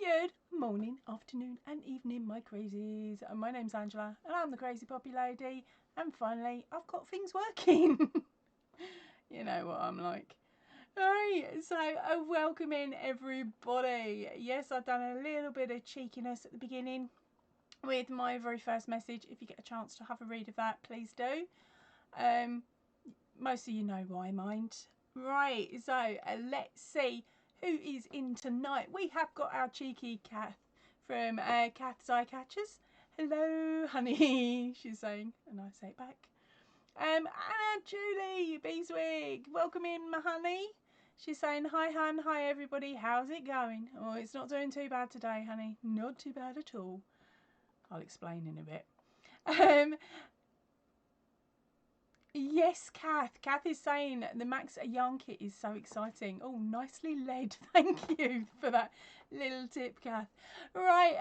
Good morning, afternoon and evening, my crazies. My name's Angela and I'm the Crazy Poppy Lady, and finally I've got things working. You know what I'm like. Alright, so welcome in everybody. Yes, I've done a little bit of cheekiness at the beginning with my very first message. If you get a chance to have a read of that, please do. Most of you know why, mind. Right, so let's see who is in tonight. We have got our cheeky Kath from Kath's Eye Catchers. Hello, honey, she's saying, and I say it back. Anna Julie Beeswig, welcome in, my honey. She's saying, hi, hun, hi, everybody, how's it going? Oh, it's not doing too bad today, honey. Not too bad at all. I'll explain in a bit. Yes, Kath. Kath is saying the Max Yarn kit is so exciting. Oh, nicely led. Thank you for that little tip, Kath. Right,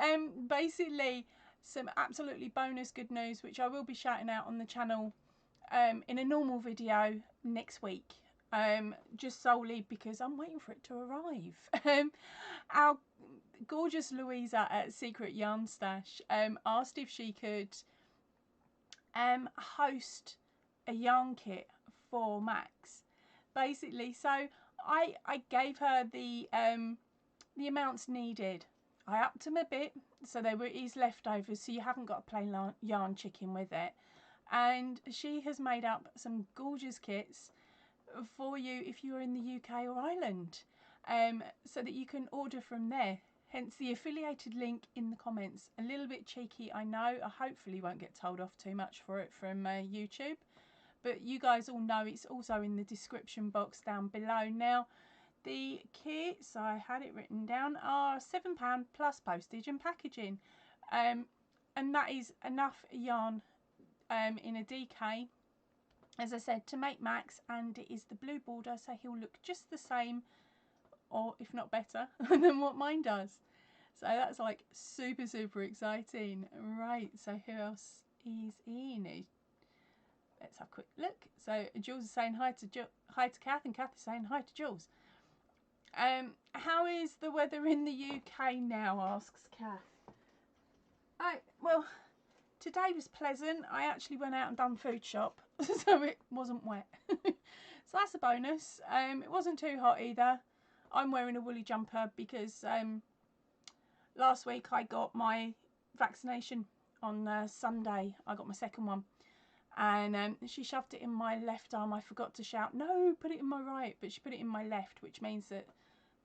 basically some absolutely bonus good news, which I will be shouting out on the channel in a normal video next week. Just solely because I'm waiting for it to arrive. Our gorgeous Louisa at Secret Yarn Stash asked if she could host a yarn kit for Max, basically. So I gave her the amounts needed. I upped them a bit, so there is leftovers, so you haven't got a plain yarn chicken with it. And she has made up some gorgeous kits for you if you're in the UK or Ireland, so that you can order from there. Hence the affiliated link in the comments. A little bit cheeky, I know. I hopefully won't get told off too much for it from YouTube. But you guys all know it's also in the description box down below. Now, the kits, I had it written down, are £7 plus postage and packaging. And that is enough yarn in a DK, as I said, to make Max. And it is the blue border, so he'll look just the same, or if not better, than what mine does. So that's like super, super exciting. Right, so who else is in? Let's have a quick look. So Jules is saying hi to Kath, and Kath is saying hi to Jules. How is the weather in the UK now, asks Kath. Well, today was pleasant. I actually went out and done food shop, so it wasn't wet. So that's a bonus. It wasn't too hot either. I'm wearing a woolly jumper because last week I got my vaccination on Sunday. I got my second one. And she shoved it in my left arm. I forgot to shout, no, put it in my right, but she put it in my left, which means that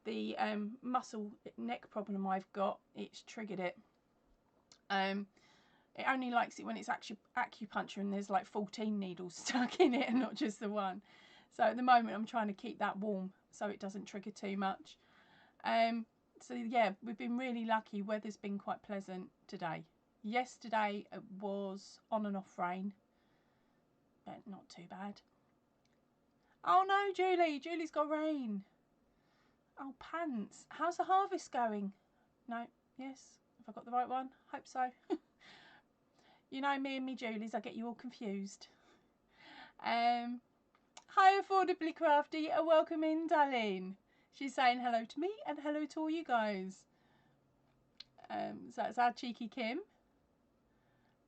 the muscle neck problem I've got, it's triggered it. It only likes it when it's actually acupuncture and there's like 14 needles stuck in it and not just the one. So at the moment I'm trying to keep that warm so it doesn't trigger too much. So yeah, we've been really lucky. Weather's been quite pleasant today. Yesterday it was on and off rain. But not too bad. Oh no, Julie. Julie's got rain. Oh, pants. How's the harvest going? No. Yes. Have I got the right one? Hope so. You know me and me Julies, I get you all confused. Hi, Affordably Crafty. Welcome in, darling. She's saying hello to me and hello to all you guys. So that's our cheeky Kim.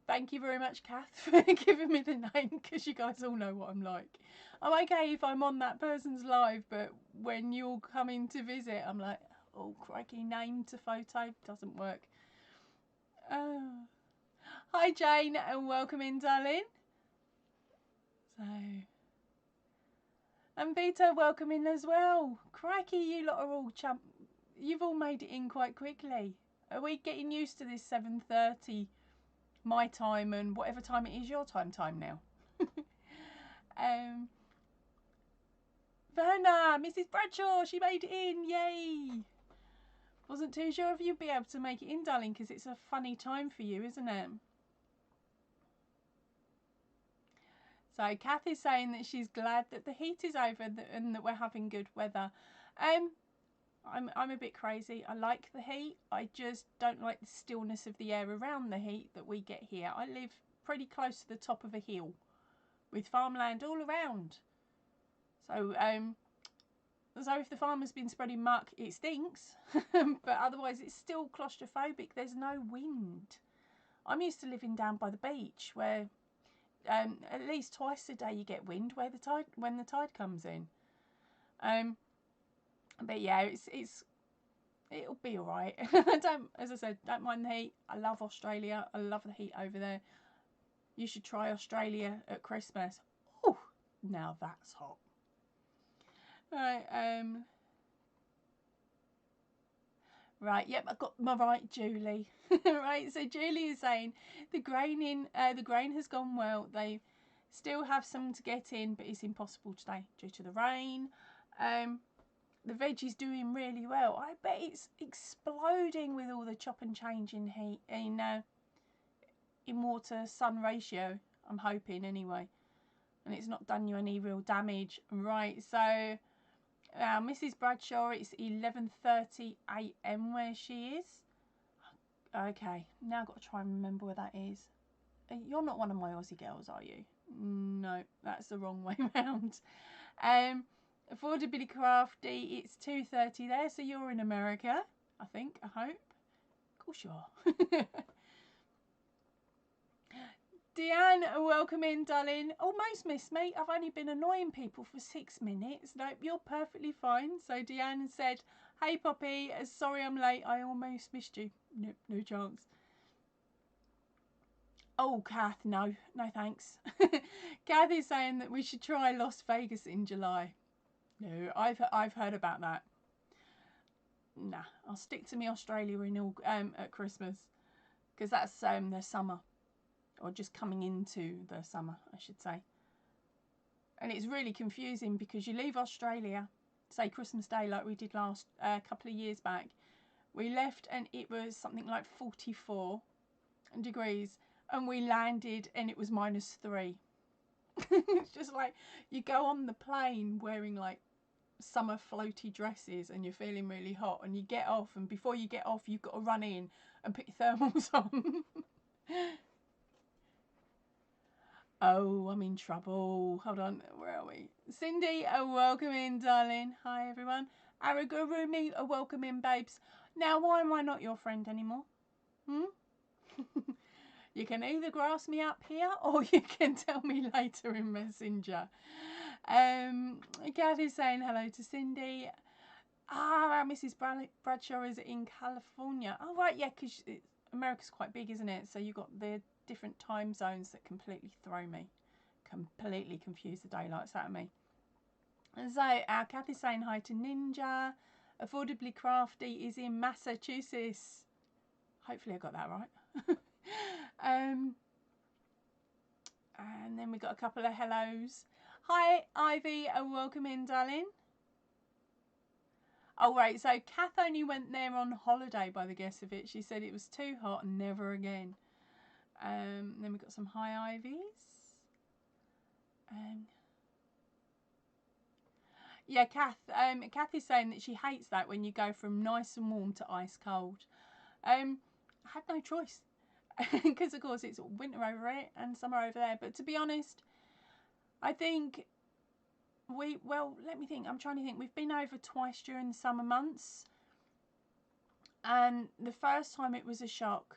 Thank you very much, Kath, for giving me the name, because you guys all know what I'm like. I'm okay if I'm on that person's live, but when you're coming to visit, I'm like, oh, crikey, name to photo doesn't work. Hi, Jane, and welcome in, darling. So, and Vita, welcome in as well. Crikey, you lot are all you've all made it in quite quickly. Are we getting used to this 7:30? My time and whatever time it is your time now. Verna, Mrs. Bradshaw, she made it in, yay. Wasn't too sure if you'd be able to make it in, darling, because it's a funny time for you, isn't it? So Kath is saying that she's glad that the heat is over and that we're having good weather. I'm a bit crazy. I like the heat. I just don't like the stillness of the air around the heat that we get here. I live pretty close to the top of a hill with farmland all around. So So if the farmer's been spreading muck, it stinks, but otherwise it's still claustrophobic. There's no wind. I'm used to living down by the beach where at least twice a day you get wind when the tide comes in. But yeah, it'll be all right. As I said, don't mind the heat. I love Australia. I love the heat over there. You should try Australia at Christmas. Oh, now that's hot. Right, yep, I got my right, Julie. Right, so Julie is saying the grain has gone well. They still have some to get in, but it's impossible today due to the rain. The veg is doing really well. I bet it's exploding with all the chop and change in heat in water sun ratio. I'm hoping anyway, and it's not done you any real damage. Right, so. Mrs. Bradshaw, it's 11:30 AM where she is. Okay, now I've got to try and remember where that is. You're not one of my Aussie girls, are you? No, that's the wrong way round. Affordably Crafty, it's 2:30 there, so you're in America, I think, I hope. Of course you are. Deanne, welcome in, darling. Almost missed me. I've only been annoying people for 6 minutes. Nope, you're perfectly fine. So Deanne said, hey, Poppy, sorry I'm late. I almost missed you. Nope, no chance. Oh, Kath, no thanks. Kath is saying that we should try Las Vegas in July. No, I've heard about that. Nah, I'll stick to me Australia at Christmas, because that's the summer. Or just coming into the summer, I should say. And it's really confusing because you leave Australia, say Christmas Day like we did last couple of years back. We left and it was something like 44 degrees, and we landed and it was -3. It's just like you go on the plane wearing like summer floaty dresses and you're feeling really hot, and you get off, and before you get off you've got to run in and put your thermals on. Oh, I'm in trouble. Hold on, where are we? Cindy, welcome in, darling. Hi, everyone. Aragurumi, welcome in, babes. Now, why am I not your friend anymore? You can either grass me up here or you can tell me later in Messenger. Kathy's saying hello to Cindy. Mrs. Bradshaw is in California. Oh, right, yeah, because America's quite big, isn't it? So you've got the different time zones that completely throw me, completely confuse the daylights out of me. And so Kathy's saying hi to Ninja. Affordably Crafty is in Massachusetts. Hopefully I got that right. And then we got a couple of hellos. Hi Ivy, welcome in, darling. Oh right, so Kath only went there on holiday by the guess of it. She said it was too hot and never again. Then we've got some high Ivies. Yeah, Kath is saying that she hates that when you go from nice and warm to ice cold. I had no choice because of course it's winter over here and summer over there. But to be honest, I think let me think. I'm trying to think. We've been over twice during the summer months, and the first time it was a shock.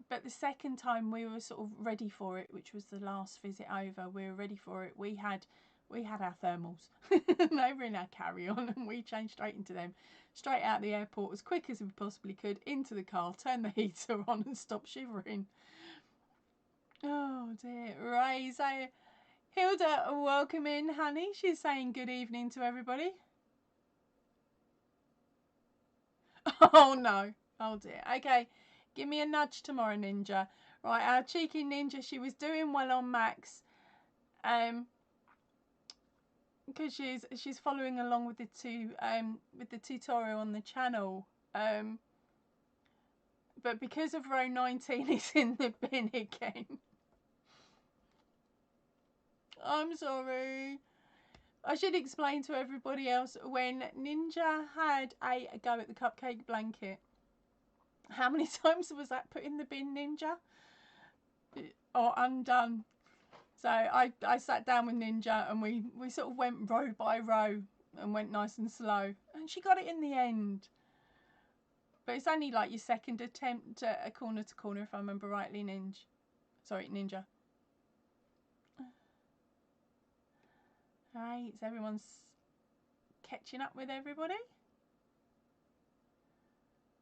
But the second time we were sort of ready for it, which was the last visit over. We were ready for it. We had our thermals. They were in our carry-on, and we changed straight into them. Straight out the airport as quick as we possibly could, into the car, turn the heater on and stop shivering. Oh dear. Right, so Hilda, welcome in, honey. She's saying good evening to everybody. Oh no. Oh dear. Okay. Give me a nudge tomorrow, Ninja. Right, our cheeky Ninja, she was doing well on Max, because she's following along with the tutorial on the channel. But because of row 19, it's in the bin again. I'm sorry. I should explain to everybody else, when Ninja had a go at the cupcake blanket, how many times was that put in the bin, Ninja? Or undone? So I sat down with Ninja and we sort of went row by row and went nice and slow, and she got it in the end. But it's only like your second attempt at a corner to corner, if I remember rightly, Ninja. Right, so everyone's catching up with everybody,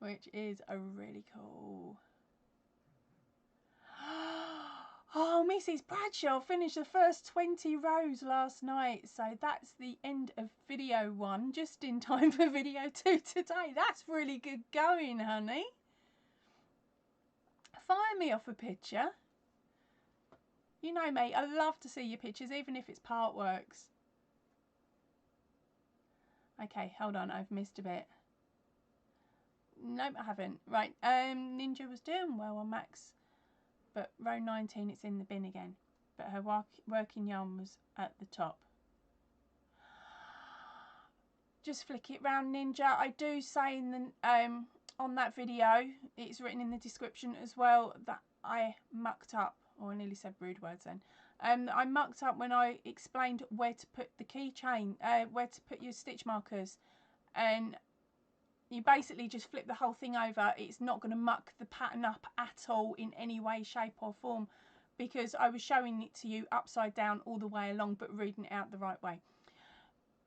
which is a really cool. Oh, Mrs. Bradshaw finished the first 20 rows last night, so that's the end of video 1, just in time for video 2 today. That's really good going, honey. Fire me off a picture. You know me, I love to see your pictures, even if it's part works. Okay, hold on, I've missed a bit. Nope, I haven't. Right, Ninja was doing well on Max, but row 19 it's in the bin again, but her working yarn was at the top. Just flick it round, Ninja. I do say in the on that video, it's written in the description as well, that I mucked up, or I nearly said rude words then. I mucked up when I explained where to put the keychain, where to put your stitch markers, and you basically just flip the whole thing over. It's not going to muck the pattern up at all in any way, shape or form, because I was showing it to you upside down all the way along, but reading it out the right way.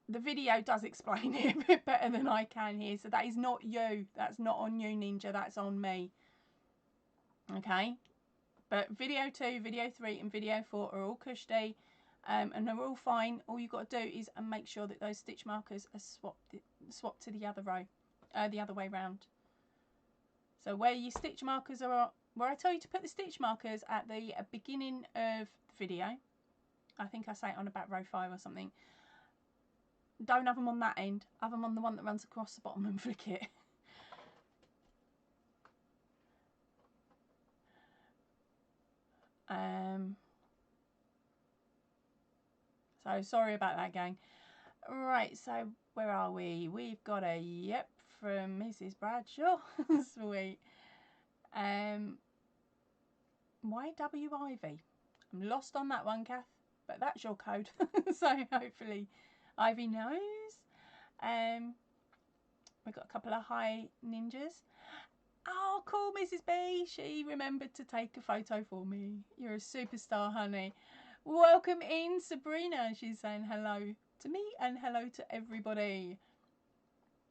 The video does explain it a bit better than I can here, so that is not you. That's not on you, Ninja. That's on me. Okay? But video 2, video 3 and video 4 are all cushy, and they're all fine. All you've got to do is make sure that those stitch markers are swapped to the other row. The other way round. So where your stitch markers are, where I tell you to put the stitch markers at the beginning of the video, I think I say it on about row 5 or something, don't have them on that end, have them on the one that runs across the bottom and flick it. So sorry about that, gang. Right, so where are we? We've got a yep from Mrs. Bradshaw. Sweet. YW Ivy. I'm lost on that one, Kath, but that's your code. So hopefully Ivy knows. We've got a couple of hi ninjas. Oh, cool, Mrs. B. She remembered to take a photo for me. You're a superstar, honey. Welcome in, Sabrina. She's saying hello to me and hello to everybody.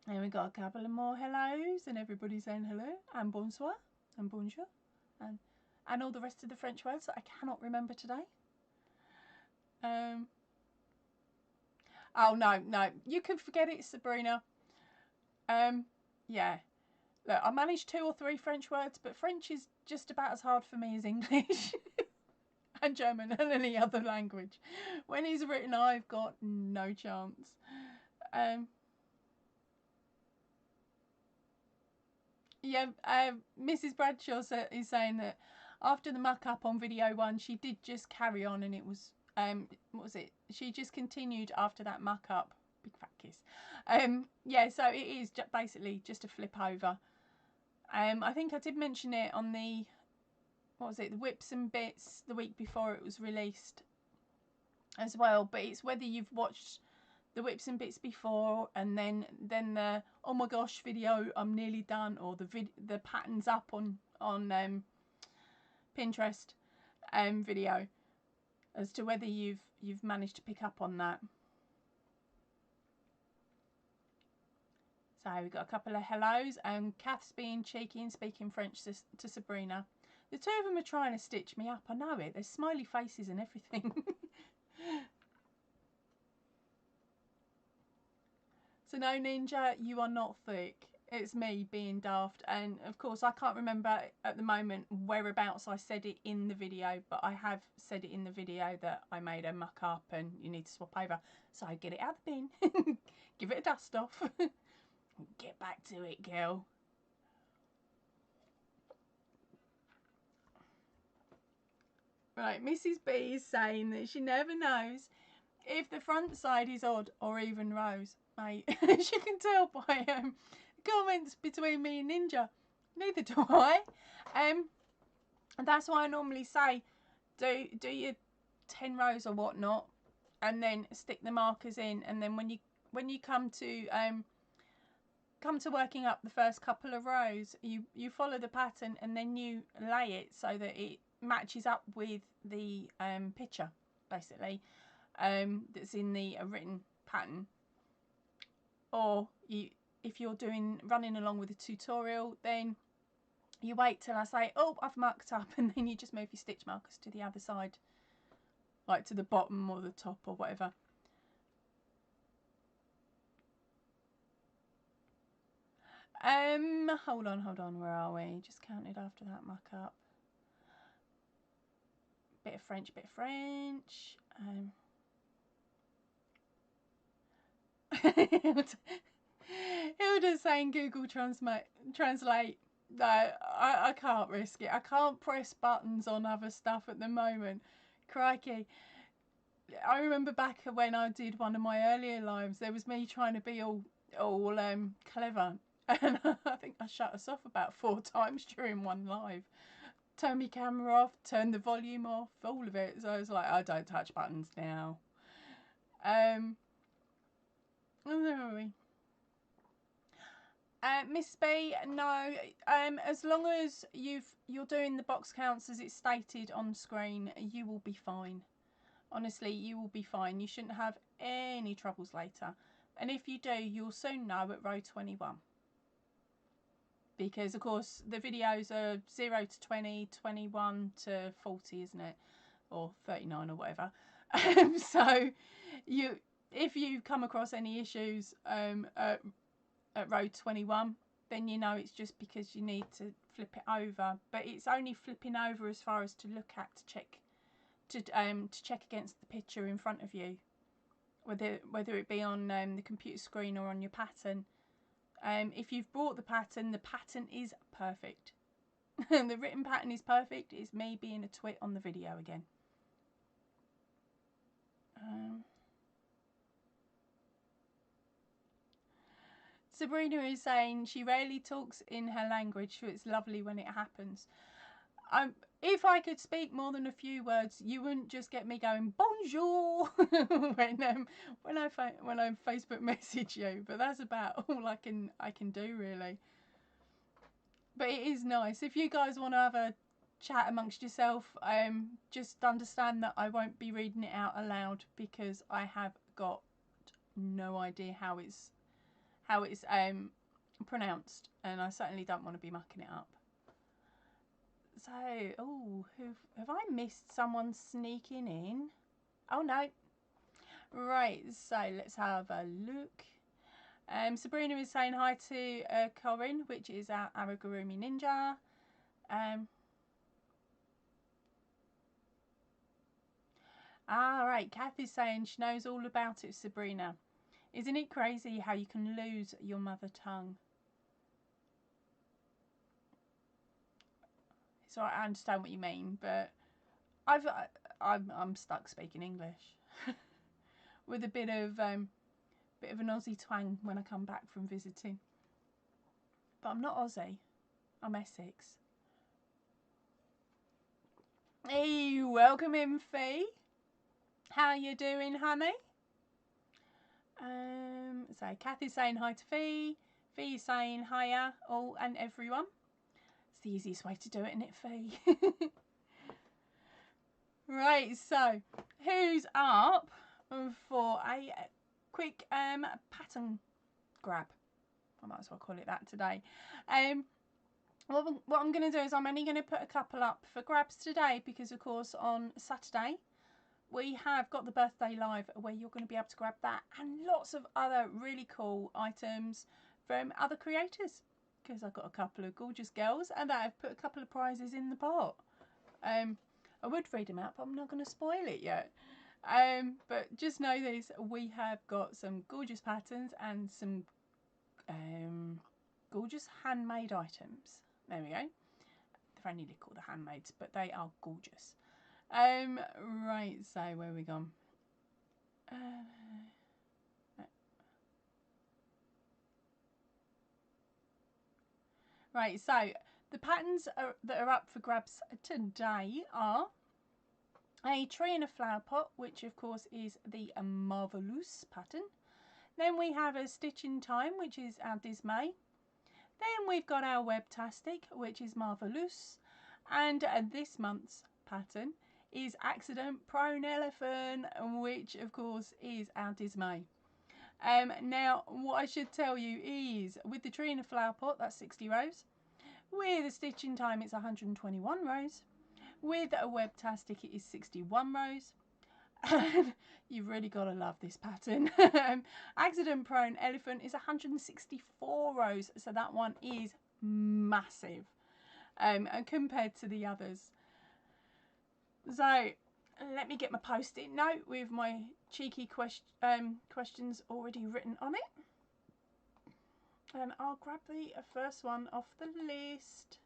And we got a couple of more hellos, and everybody's saying hello and bonsoir and bonjour and all the rest of the French words that I cannot remember today. Oh no, you can forget it, Sabrina. Yeah. Look, I managed 2 or 3 French words, but French is just about as hard for me as English and German and any other language. When it's written, I've got no chance. Yeah, Mrs. Bradshaw is saying that after the muck up on video 1, she did just carry on, and it was, what was it? She just continued after that muck up. Big fat kiss. Yeah, so it is basically just a flip over. I think I did mention it on the, what was it, the Whips and Bits the week before it was released as well, but it's whether you've watched the Whips and Bits before and then the oh my gosh video, I'm nearly done, or the patterns up on Pinterest video, as to whether you've managed to pick up on that. So we've got a couple of hellos, and Kath's being cheeky and speaking French to Sabrina. The 2 of them are trying to stitch me up, I know it. There's smiley faces and everything. So no, Ninja, you are not thick. It's me being daft, and of course I can't remember at the moment whereabouts I said it in the video, but I have said it in the video that I made a muck up and you need to swap over. So get it out of the bin, give it a dust off. Get back to it, girl. Right, Mrs. B is saying that she never knows if the front side is odd or even rows. Mate, she can tell by comments between me and Ninja. Neither do I. And that's why I normally say do your 10 rows or whatnot, and then stick the markers in, and then when you when you come to working up the first couple of rows, you follow the pattern and then you lay it so that it matches up with the picture, basically, that's in the written pattern. Or if you're running along with a tutorial, then you wait till I say, oh, I've marked up, and then you just move your stitch markers to the other side, like to the bottom or the top or whatever. Hold on, where are we? Just counted after that mark up. Bit of French. Hilda's saying Google Translate. No, I can't risk it. I can't press buttons on other stuff at the moment. Crikey. I remember back when I did one of my earlier lives, there was me trying to be all clever. And I think I shut us off about 4 times during one live. Turn my camera off, turn the volume off, all of it. So I was like, I don't touch buttons now. Where are we? Miss B, no. As long as you're doing the box counts as it's stated on screen, you will be fine. Honestly, you will be fine. You shouldn't have any troubles later. And if you do, you'll soon know at row 21. Because, of course, the videos are 0 to 20, 21 to 40, isn't it? Or 39 or whatever. So, if you come across any issues at row 21, then you know it's just because you need to flip it over. But it's only flipping over as far as to look at, to check against the picture in front of you, whether it be on the computer screen or on your pattern. If you've brought the pattern is perfect. The written pattern is perfect. It's me being a twit on the video again. Sabrina is saying she rarely talks in her language, so it's lovely when it happens. If I could speak more than a few words, you wouldn't just get me going bonjour when I Facebook message you. But that's about all I can do, really. But it is nice if you guys want to have a chat amongst yourself. Just understand that I won't be reading it out aloud because I have got no idea how it's pronounced, and I certainly don't want to be mucking it up. So, oh, have I missed someone sneaking in? Oh no. Right, so let's have a look. Sabrina is saying hi to Corinne, which is our Aragurumi Ninja. Right, Kath is saying she knows all about it, Sabrina. Isn't it crazy how you can lose your mother tongue? So I understand what you mean, but I'm stuck speaking English with a bit of an Aussie twang when I come back from visiting. But I'm not Aussie. I'm Essex. Hey, welcome in, Fee. How you doing, honey? So Kathy's saying hi to Fee. Fee is saying hiya, all and everyone. It's the easiest way to do it, isn't it, Fee? Right, so who's up for a quick pattern grab? I might as well call it that today. What I'm going to do is I'm only going to put a couple up for grabs today because, of course, on Saturday we have got the birthday live where you're going to be able to grab that and lots of other really cool items from other creators, because I've got a couple of gorgeous girls and I've put a couple of prizes in the pot. I would read them out, but I'm not going to spoil it yet. But just know this, we have got some gorgeous patterns and some gorgeous handmade items. There we go. They're only called the handmaids, but they are gorgeous. Right, so where are we gone? Right, so the patterns that are up for grabs today are a tree in a flower pot, which of course is the Marvelous pattern. Then we have a Stitch in Time, which is our Dismay. Then we've got our Webtastic, which is Marvelous. And this month's pattern is Accident Prone Elephant, which of course is our Dismay. Now, what I should tell you is, with the Tree in a Flower Pot, that's 60 rows. With a Stitch in Time, it's 121 rows. With a Webtastic, it is 61 rows. And you've really got to love this pattern. Accident Prone Elephant is 164 rows, so that one is massive compared to the others. So let me get my post-it note with my cheeky questions already written on it, and I'll grab the first one off the list.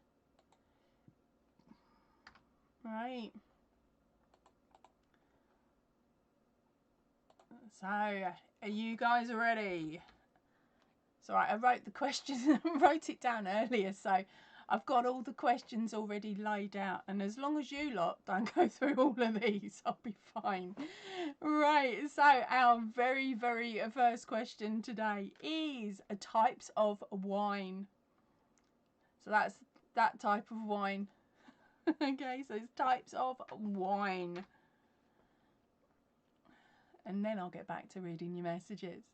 Right. So, are you guys ready? So I wrote the questions and wrote it down earlier, so I've got all the questions already laid out, and as long as you lot don't go through all of these, I'll be fine. Right, so our very first question today is types of wine. So that's that type of wine. Okay, so it's types of wine. And then I'll get back to reading your messages.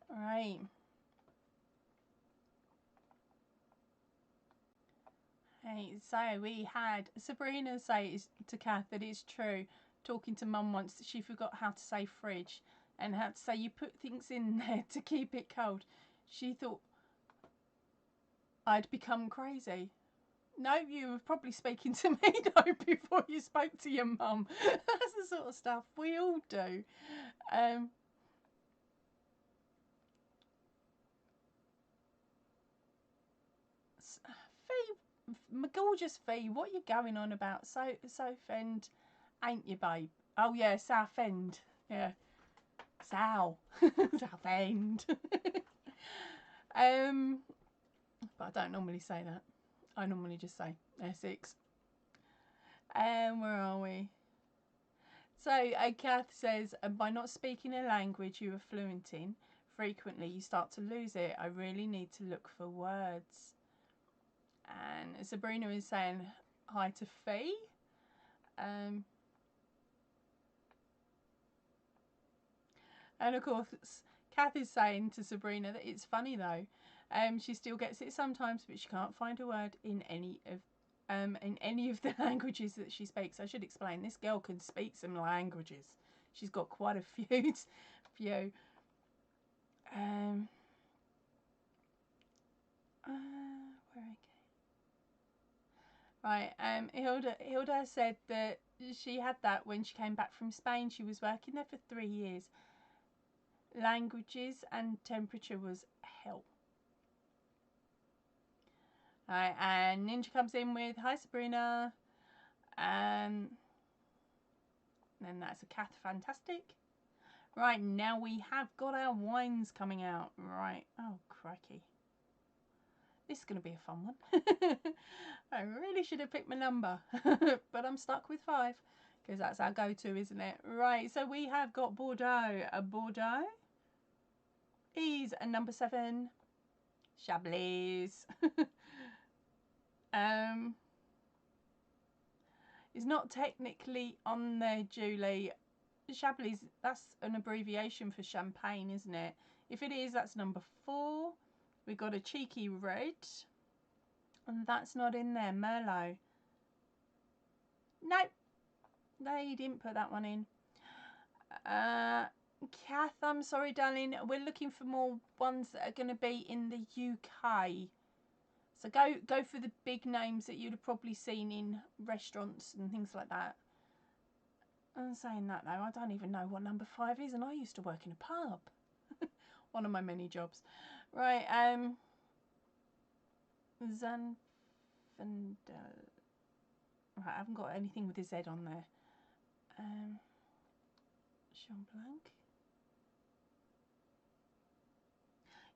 All right. Hey, so we had Sabrina say to Kath that it's true. Talking to Mum once, that she forgot how to say fridge and how to say you put things in there to keep it cold. She thought I'd become crazy. No, you were probably speaking to me though before you spoke to your mum. That's the sort of stuff we all do. Fee, my gorgeous Fee, what are you going on about? Southend, ain't you, babe? Oh yeah, Southend. Yeah, Southend. But I don't normally say that. I normally just say Essex. Where are we? So Kath says, by not speaking a language you are fluent in, frequently you start to lose it. I really need to look for words. And Sabrina is saying hi to Fee. And of course, Kath is saying to Sabrina that it's funny though. She still gets it sometimes, but she can't find a word in any of the languages that she speaks. I should explain, this girl can speak some languages. She's got quite a few. Where okay. Right, Hilda said that she had that when she came back from Spain. She was working there for 3 years. Languages and temperature was hell. Right, and Ninja comes in with, hi Sabrina. And then that's a Kath, fantastic. Right, now we have got our wines coming out. Right, oh crikey. This is going to be a fun one. I really should have picked my number, but I'm stuck with 5 because that's our go-to, isn't it? Right, so we have got Bordeaux. A Bordeaux is a number 7. Chablis. It's not technically on there, Julie. Chablis, that's an abbreviation for champagne, isn't it? If it is, that's number 4. We got a cheeky red, and that's not in there. Merlot. Nope, they didn't put that one in. Kath, I'm sorry, darling. We're looking for more ones that are going to be in the UK. So go for the big names that you'd have probably seen in restaurants and things like that. I'm saying that though, I don't even know what number 5 is, and I used to work in a pub. One of my many jobs. Right, Zinfandel. Right, I haven't got anything with a Z on there. Champlain.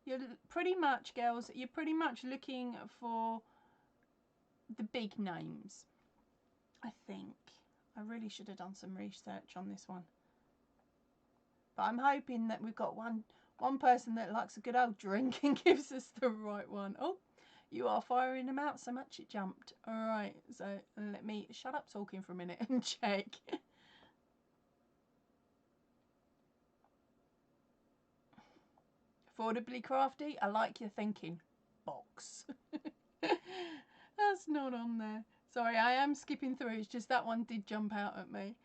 You're pretty much, girls, you're pretty much looking for the big names, I think. I really should have done some research on this one. But I'm hoping that we've got one person that likes a good old drink and gives us the right one. Oh, you are firing them out so much it jumped. All right, so let me shut up talking for a minute and check. Affordably crafty, I like your thinking. Box. That's not on there. Sorry, I am skipping through. It's just that one did jump out at me.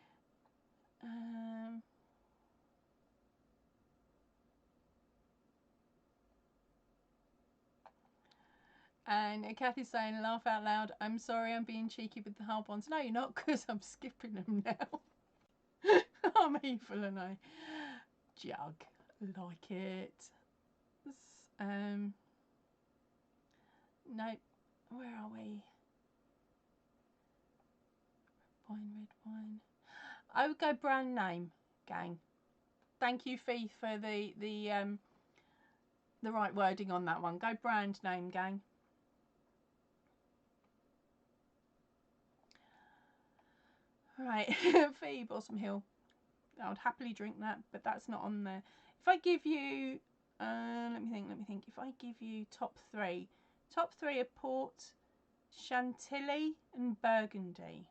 And Kathy's saying, laugh out loud. I'm sorry, I'm being cheeky with the hard ones. No, you're not, because I'm skipping them now. I'm evil, and I jug like it. No, where are we? Red wine. I would go brand name, gang. Thank you, Fee, for the right wording on that one. Go brand name, gang. Right, Fee, Blossom Hill. I would happily drink that, but that's not on there. If I give you, let me think. If I give you top three are port, chantilly, and burgundy.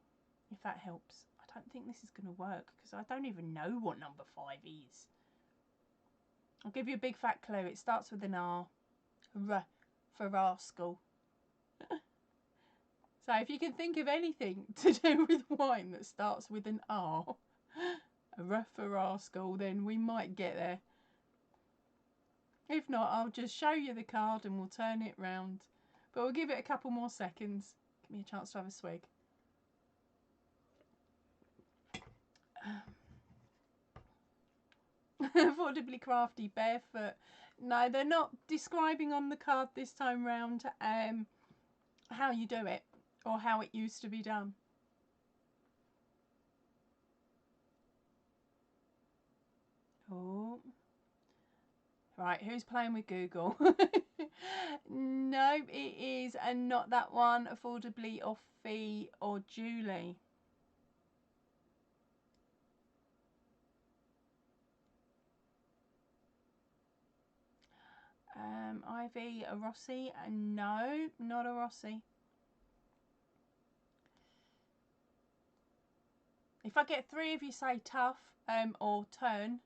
If that helps. I don't think this is going to work because I don't even know what number 5 is. I'll give you a big fat clue. It starts with an R. R for rascal. So if you can think of anything to do with wine that starts with an R, a R for rascal, then we might get there. If not, I'll just show you the card and we'll turn it round. But we'll give it a couple more seconds. Give me a chance to have a swig. Affordably crafty, barefoot. No, they're not describing on the card this time round how you do it or how it used to be done. Oh, right, who's playing with Google? No, it is, and not that one. Affordably or Fee or Julie. Ivy, a Rossi, no, not a Rossi. If I get 3 of you say tough or turn,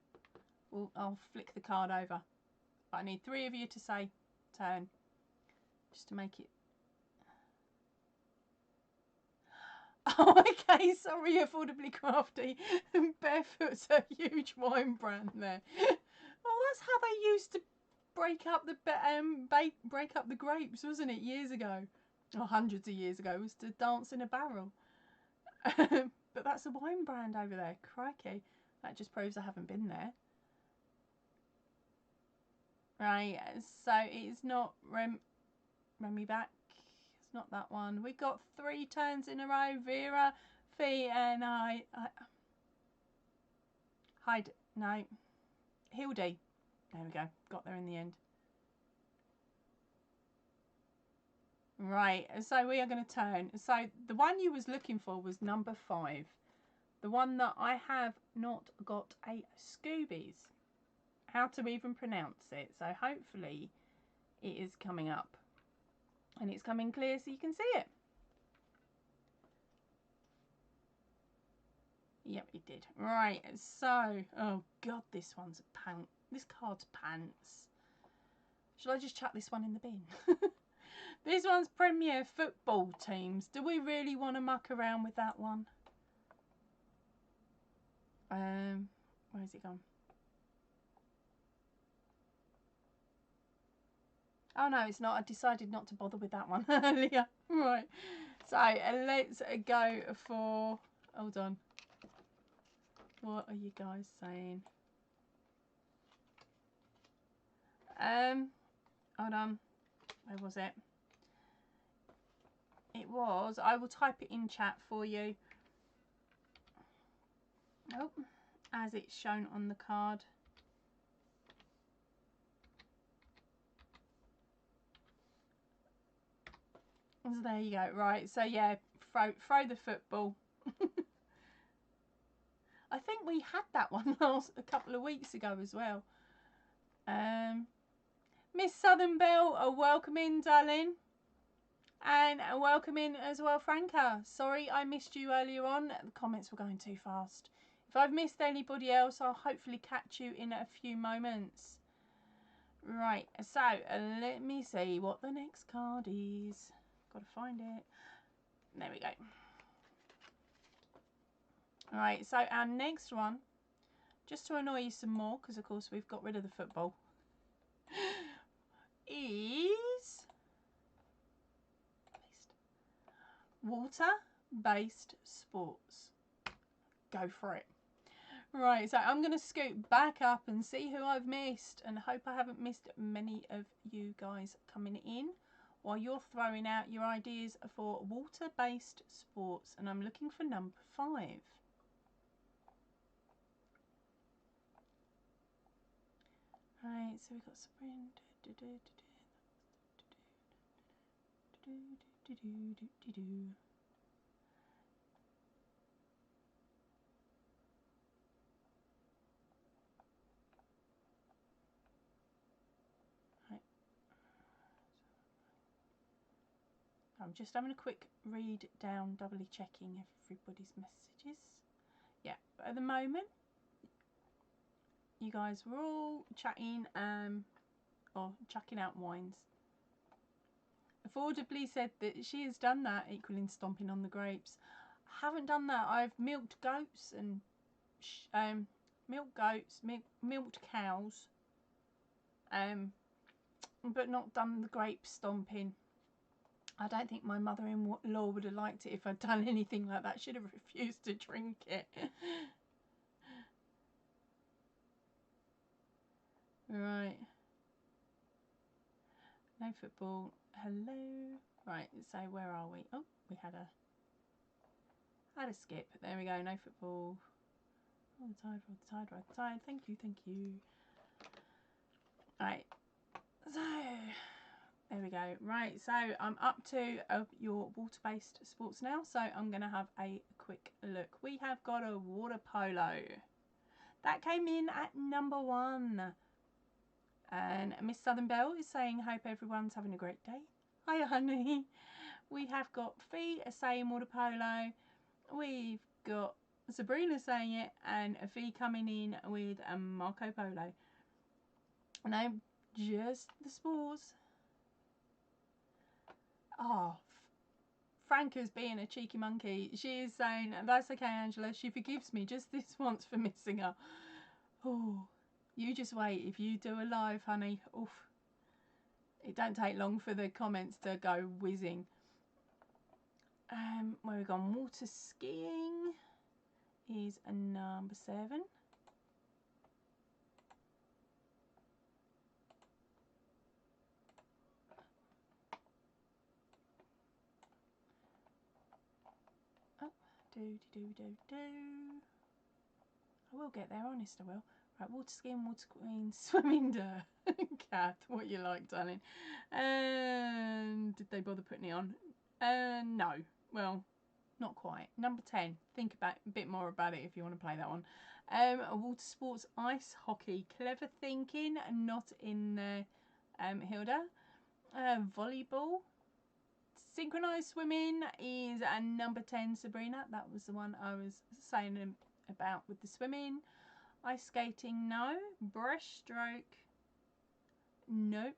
I'll flick the card over. But I need 3 of you to say turn, just to make it. Oh, okay, sorry, Affordably Crafty. Barefoot's a huge wine brand there. Oh, that's how they used to break up the grapes, wasn't it, years ago? Or hundreds of years ago, was to dance in a barrel. But that's a wine brand over there. Crikey. That just proves I haven't been there. Right, so it's not Remy back. It's not that one. We got 3 turns in a row. Vera, Fee, and I hide. No. Hildy. There we go. Got there in the end. Right, so we are going to turn. So the one you was looking for was number 5. The one that I have not got a Scoobies. How to even pronounce it. So hopefully it is coming up. And it's coming clear so you can see it. Yep, it did. Right, so, oh God, this one's a pant. This card's pants. Shall I just chuck this one in the bin? This one's Premier Football Teams. Do we really want to muck around with that one? Where's it gone? Oh no, it's not. I decided not to bother with that one earlier. Right. So let's go for. Hold on. What are you guys saying? Hold on. Where was it? It was. I will type it in chat for you. Oh, as it's shown on the card. So there you go. Right. So yeah, throw the football. I think we had that one a couple of weeks ago as well. Miss Southern Belle, welcome in, darling. And welcome in as well, Franca. Sorry I missed you earlier on. The comments were going too fast. If I've missed anybody else, I'll hopefully catch you in a few moments. Right, so let me see what the next card is. Got to find it. There we go. Alright, so our next one, just to annoy you some more, because of course we've got rid of the football, is water-based sports. Go for it. Right, so I'm going to scoot back up and see who I've missed, and hope I haven't missed many of you guys coming in while you're throwing out your ideas for water-based sports, and I'm looking for number 5. Right, so we've got Sabrina. Right. I'm just having a quick read down, doubly checking everybody's messages. Yeah, but at the moment, you guys were all chatting or chucking out wines. Affordably said that she has done that, equaling stomping on the grapes. I haven't done that. I've milked goats and milked cows, but not done the grape stomping. I don't think my mother-in-law would have liked it if I'd done anything like that. She'd have refused to drink it. Right. No football. Hello. Right, so where are we? Oh, we had a skip. There we go. No football. Oh, the tide, ride the tide, ride the tide. Thank you, thank you. Right. So there we go. Right, so I'm up to your water-based sports now. So I'm going to have a quick look. We have got a water polo. That came in at number 1. And Miss Southern Belle is saying, hope everyone's having a great day. Hi, honey. We have got Fee saying water polo. We've got Sabrina saying it, and Fee coming in with a Marco Polo. No, just the sports. Oh, Franca's being a cheeky monkey. She is saying, that's okay, Angela. She forgives me just this once for missing her. Oh, you just wait. If you do a live, honey, oof. It don't take long for the comments to go whizzing. Where we've gone, water skiing is a number 7. Oh, do. I will get there, honest I will. Right, water skiing, water queen, swimming dirt. Cat, what you like, darling. Did they bother putting it on? No. Well, not quite. Number 10. Think about a bit more about it if you want to play that one. Water sports, ice hockey. Clever thinking, not in there, Hilda. Volleyball. Synchronized swimming is number 10, Sabrina. That was the one I was saying about with the swimming. Ice skating, no. Breaststroke, nope.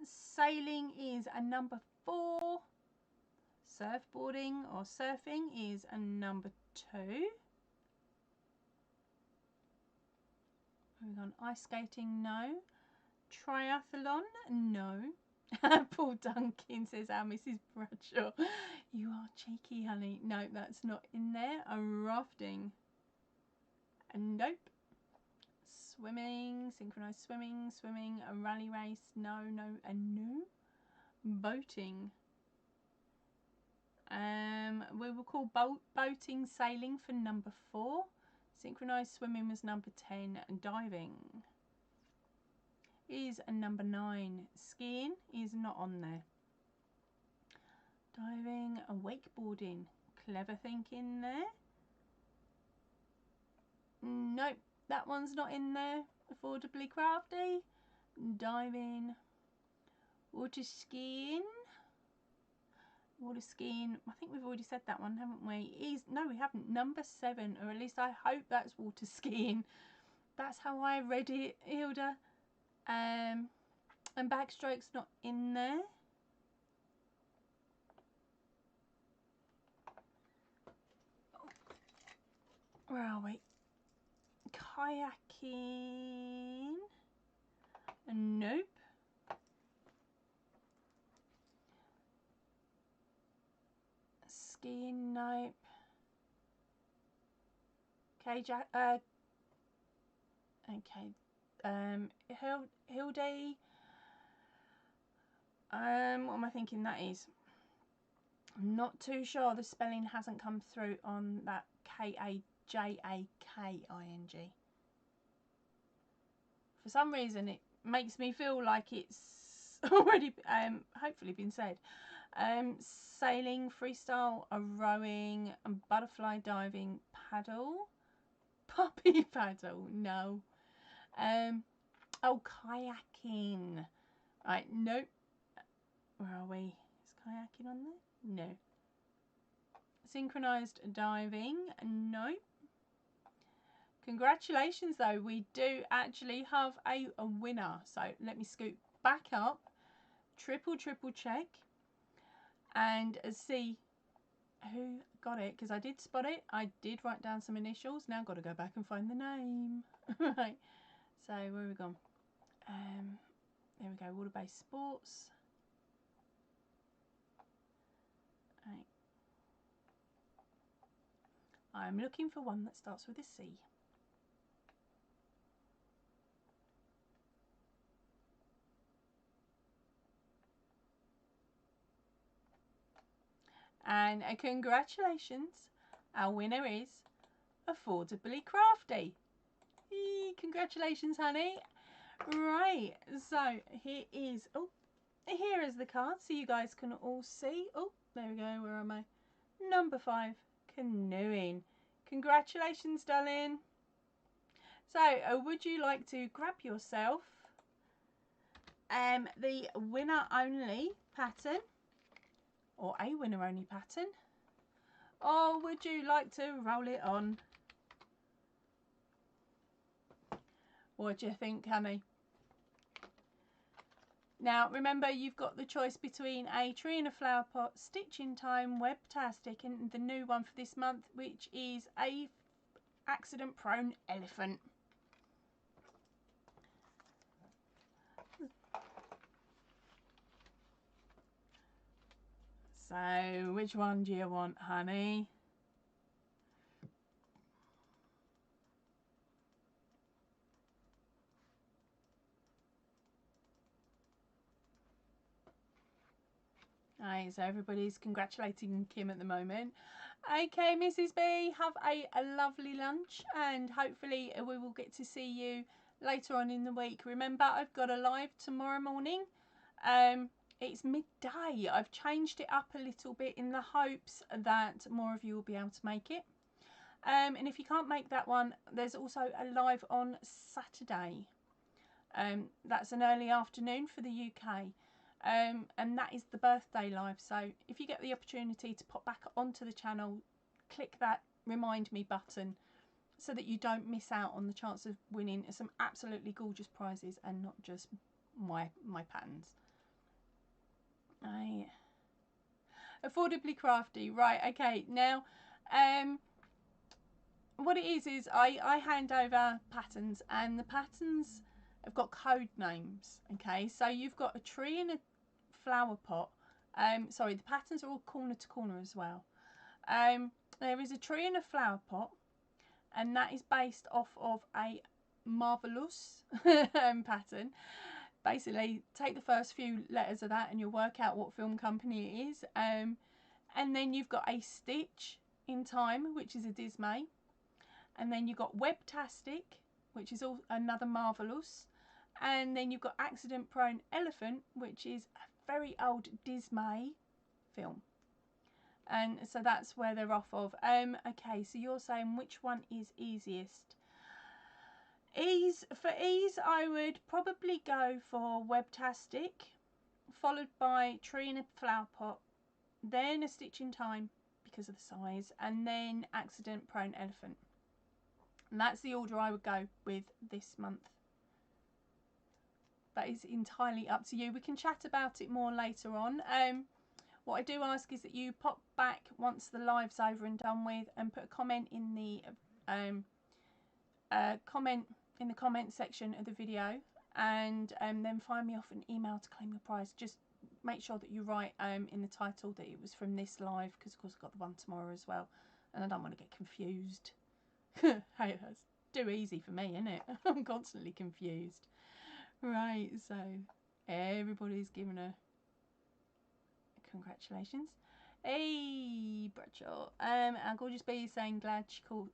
Sailing is a number 4. Surfboarding or surfing is a number 2. We've gone ice skating, no. Triathlon, no. Paul Duncan says, our Mrs. Bradshaw. You are cheeky, honey. No, that's not in there. A rafting, nope. Swimming, synchronized swimming, a rally race, no, and no. Boating. We will call boating sailing for number 4. Synchronized swimming was number 10. Diving is a number 9. Skiing is not on there. Diving, wakeboarding, clever thinking there. Nope, that one's not in there. Affordably Crafty, diving, water skiing. Water skiing, I think we've already said that one, haven't we? No, we haven't. Number 7, or at least I hope that's water skiing. That's how I read it, Hilda. And backstroke's not in there. Where are we? Kayaking. Nope. Skiing, nope. Okay, Hildy. What am I thinking that is? I'm not too sure. The spelling hasn't come through on that Kajaking. For some reason, it makes me feel like it's already hopefully been said. Sailing, freestyle, rowing, butterfly diving, paddle, puppy paddle, no. Oh, kayaking. Right, nope. Where are we? Is kayaking on there? No. Synchronized diving, nope. Congratulations though, we do actually have a winner. So let me scoot back up, triple check, and see who got it, because I did spot it. I did write down some initials. Now I've got to go back and find the name. Right, so where have we gone? There we go, water-based sports. Right. I'm looking for one that starts with a C. And congratulations, our winner is Affordably Crafty. Congratulations, honey. Right, so here is the card so you guys can all see. Oh, there we go, where am I? Number 5, canoeing. Congratulations, darling. So would you like to grab yourself the winner only pattern, or a winner only pattern, or would you like to roll it on? What do you think, honey? Now remember, you've got the choice between a tree and a flower pot, stitch in time, webtastic, and the new one for this month, which is a accident prone elephant. So which one do you want, honey? Right, so everybody's congratulating Kim at the moment. Okay, Mrs. B, have a lovely lunch, and hopefully we will get to see you later on in the week. Remember, I've got a live tomorrow morning. It's midday. I've changed it up a little bit in the hopes that more of you will be able to make it. And if you can't make that one, there's also a live on Saturday. That's an early afternoon for the UK. And that is the birthday live. So if you get the opportunity to pop back onto the channel, click that remind me button so that you don't miss out on the chance of winning some absolutely gorgeous prizes and not just my patterns. Affordably Crafty, right? Okay, now what it is I hand over patterns, and the patterns have got code names. Okay, so you've got a tree and a flower pot. Sorry, the patterns are all corner to corner as well. There is a tree and a flower pot, and that is based off of a marvelous pattern. Basically, take the first few letters of that and you'll work out what film company it is. And then you've got a stitch in time, which is a Dismay. And then you've got Webtastic, which is another marvelous. And then you've got Accident Prone Elephant, which is a very old Dismay film. And so that's where they're off of. Okay, so you're saying which one is easiest? For ease, I would probably go for Webtastic, followed by Tree in a Flower Pot, then a Stitch in Time because of the size, and then Accident Prone Elephant. And that's the order I would go with this month. That is entirely up to you. We can chat about it more later on. What I do ask is that you pop back once the live's over and done with, and put a comment in the comment section of the video, and then find me off an email to claim your prize. Just make sure that you write in the title that it was from this live, because of course I've got the one tomorrow as well, and I don't want to get confused. Hey, that's too easy for me, isn't it? I'm constantly confused. Right, so everybody's giving her congratulations. Hey, Bradshaw. Our gorgeous bee is saying glad she caught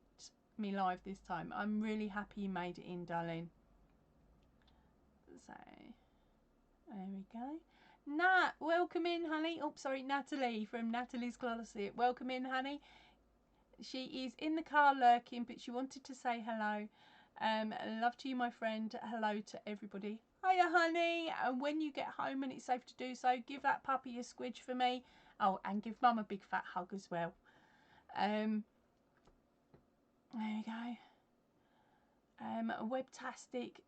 me live this time. I'm really happy you made it in, darling. So there we go. Nat, welcome in, honey. Oh, sorry, Natalie from Natalie's Closet. Welcome in, honey. She is in the car lurking, but she wanted to say hello. Love to you, my friend. Hello to everybody. Hiya, honey. And when you get home and it's safe to do so, give that puppy a squidge for me. Oh, and give mum a big fat hug as well. There we go. Webtastic.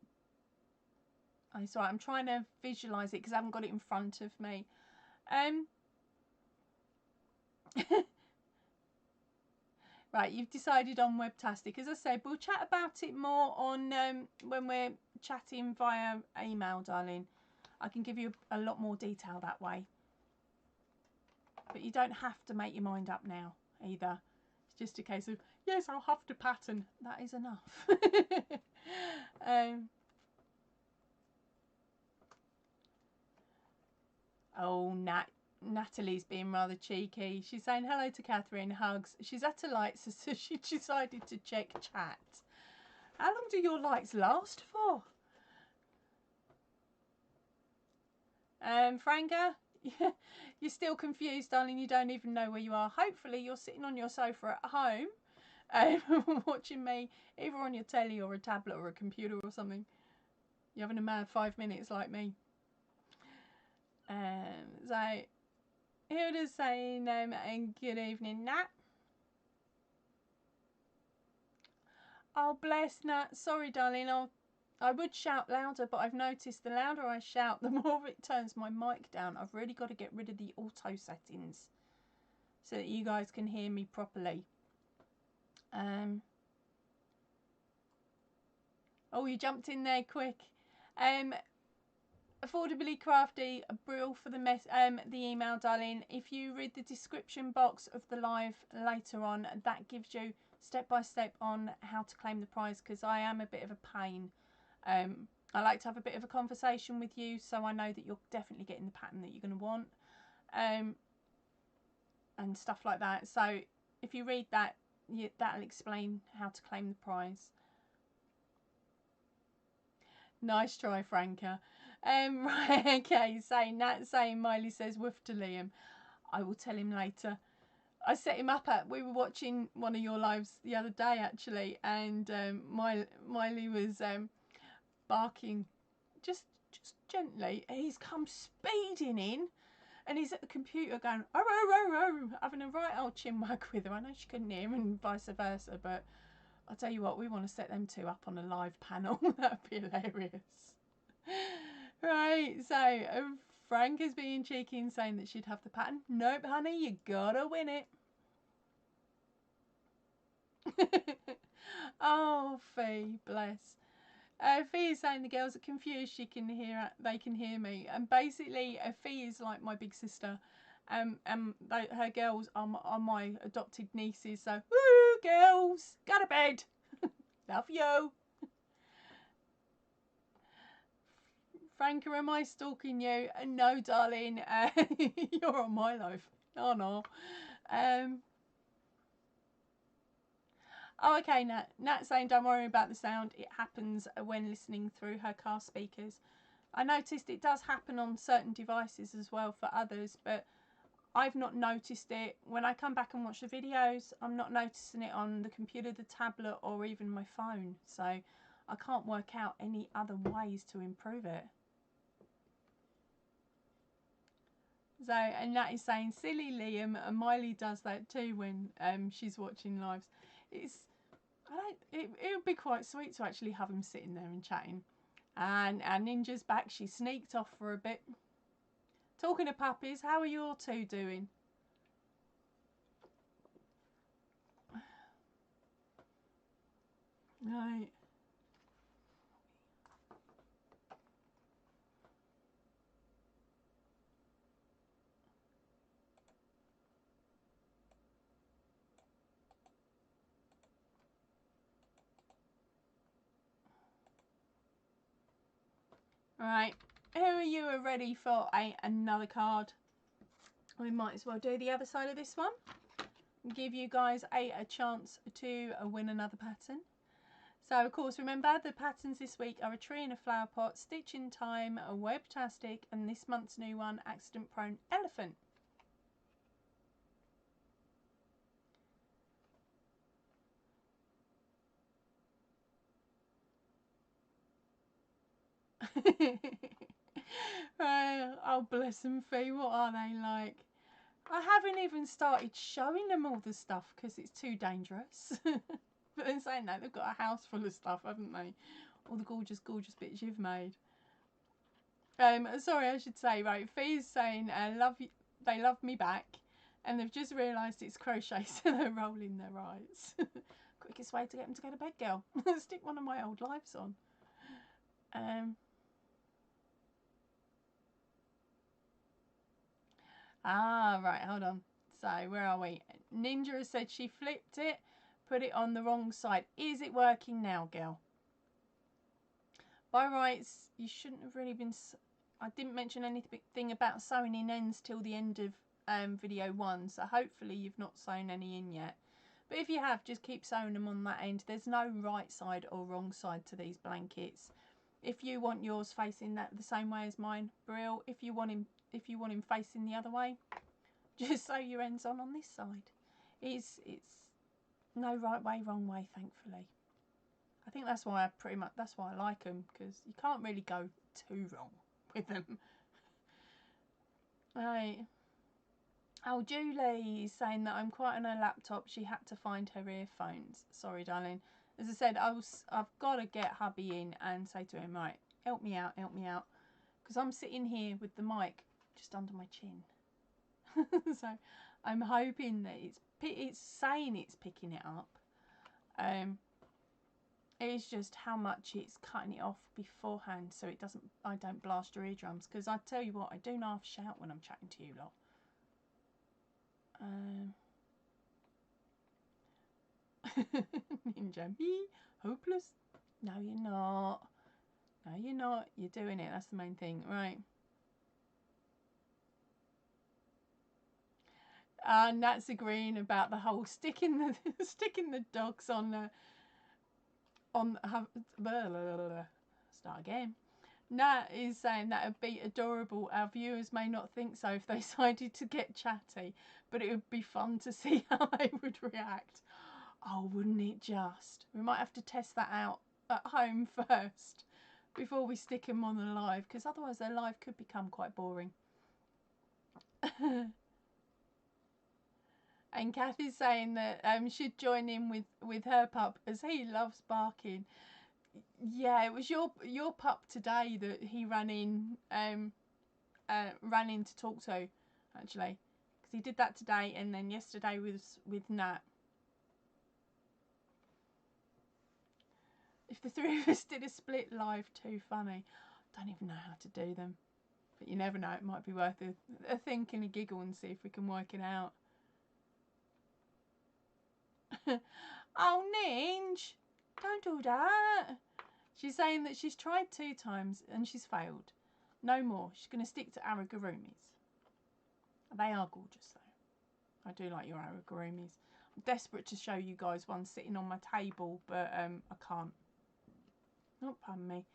Oh, sorry, I'm trying to visualise it because I haven't got it in front of me. Right, you've decided on Webtastic. As I said, we'll chat about it more on when we're chatting via email, darling. I can give you a lot more detail that way. But you don't have to make your mind up now either. It's just a case of, yes, I'll have to pattern. That is enough. Oh, Natalie's being rather cheeky. She's saying hello to Catherine, hugs. She's at her lights, so she decided to check chat. How long do your lights last for? Franca, you're still confused, darling. You don't even know where you are. Hopefully you're sitting on your sofa at home watching me either on your telly or a tablet or a computer or something. You're having a mad 5 minutes like me. So Hilda's saying and good evening, Nat. Oh, bless, Nat. Sorry, darling. I would shout louder, but I've noticed the louder I shout, the more it turns my mic down. I've really got to get rid of the auto settings so that you guys can hear me properly. Oh, you jumped in there quick. Affordably Crafty, a brill for the email, darling. If you read the description box of the live later on, that gives you step by step on how to claim the prize, because I am a bit of a pain. I like to have a bit of a conversation with you, so I know that you're definitely getting the pattern that you're going to want, and stuff like that. So if you read that, that'll explain how to claim the prize. Nice try, Franca. Right, okay, Nat saying Miley says woof to Liam. I will tell him later. I set him up we were watching one of your lives the other day actually, and Miley was barking just gently. He's come speeding in and he's at the computer going oh, oh, oh, oh, having a right old chinwag with her. I know she couldn't hear him and vice versa, but I'll tell you what, we want to set them two up on a live panel. That'd be hilarious. Right, so Frank is being cheeky and saying that she'd have the pattern. Nope, honey, you gotta win it. Oh, Fee, bless. Fee is saying the girls are confused. They can hear me, and basically, Fee is like my big sister. Her girls are my adopted nieces. So, woo, girls, go to bed. Love you. Franca, am I stalking you? No, darling. You're on my life. Oh, no. Oh, okay, Nat saying don't worry about the sound. It happens when listening through her car speakers. I noticed it does happen on certain devices as well for others, but I've not noticed it. When I come back and watch the videos, I'm not noticing it on the computer, the tablet, or even my phone. So I can't work out any other ways to improve it. So, and that is saying, silly Liam, and Miley does that too when she's watching lives. It would be quite sweet to actually have him sitting there and chatting. And our Ninja's back. She sneaked off for a bit. Talking of puppies, how are your two doing? Right. Right, who are you ready for another card? We might as well do the other side of this one. Give you guys a chance to win another pattern. So, of course, remember the patterns this week are a tree and a flower pot, stitch in time, a webtastic, and this month's new one, accident prone elephant. Right, oh bless them, Fee, what are they like? I haven't even started showing them all the stuff because it's too dangerous. But then saying that, they've got a house full of stuff, haven't they? All the gorgeous, gorgeous bits you've made. Sorry, I should say, right, Fee's saying they love me back, and they've just realised it's crochet, so they're rolling their eyes. Quickest way to get them to go to bed, girl. Stick one of my old lives on. Right, hold on. So, where are we? Ninja has said she flipped it, put it on the wrong side. Is it working now, girl? By rights, you shouldn't have really been... I didn't mention anything about sewing in ends till the end of video 1, so hopefully you've not sewn any in yet. But if you have, just keep sewing them on that end. There's no right side or wrong side to these blankets. If you want yours facing the same way as mine, brill. If you want him facing the other way, just sew your ends on this side. It's no right way, wrong way, thankfully. I think that's why I like them, because you can't really go too wrong with them. Right. Oh, Julie is saying that I'm quite on her laptop. She had to find her earphones. Sorry, darling. As I said, I've got to get hubby in and say to him, right, help me out, because I'm sitting here with the mic just under my chin. So I'm hoping that it's saying it's picking it up. It's just how much it's cutting it off beforehand, so I don't blast your eardrums. Because I tell you what, I do half shout when I'm chatting to you lot. Ninja, me hopeless? No, you're not. No, you're not. You're doing it. That's the main thing, right? And that's agreeing about the whole sticking the dogs on the start again. Nat is saying that would be adorable. Our viewers may not think so if they decided to get chatty, but it would be fun to see how they would react. Oh, wouldn't it just? We might have to test that out at home first before we stick them on the live, because otherwise their live could become quite boring. And Kathy's saying that she'd join in with her pup as he loves barking. Yeah, it was your pup today that he ran in to talk to, actually, because he did that today, and then yesterday was with Nat. If the three of us did a split live, too funny. I don't even know how to do them, but you never know. It might be worth a think and a giggle and see if we can work it out. Oh, Ninj, don't do that. She's saying that she's tried 2 times and she's failed. No more. She's going to stick to arigurumis. They are gorgeous, though. I do like your arigurumis. I'm desperate to show you guys one sitting on my table, but I can't. Oh, pardon me.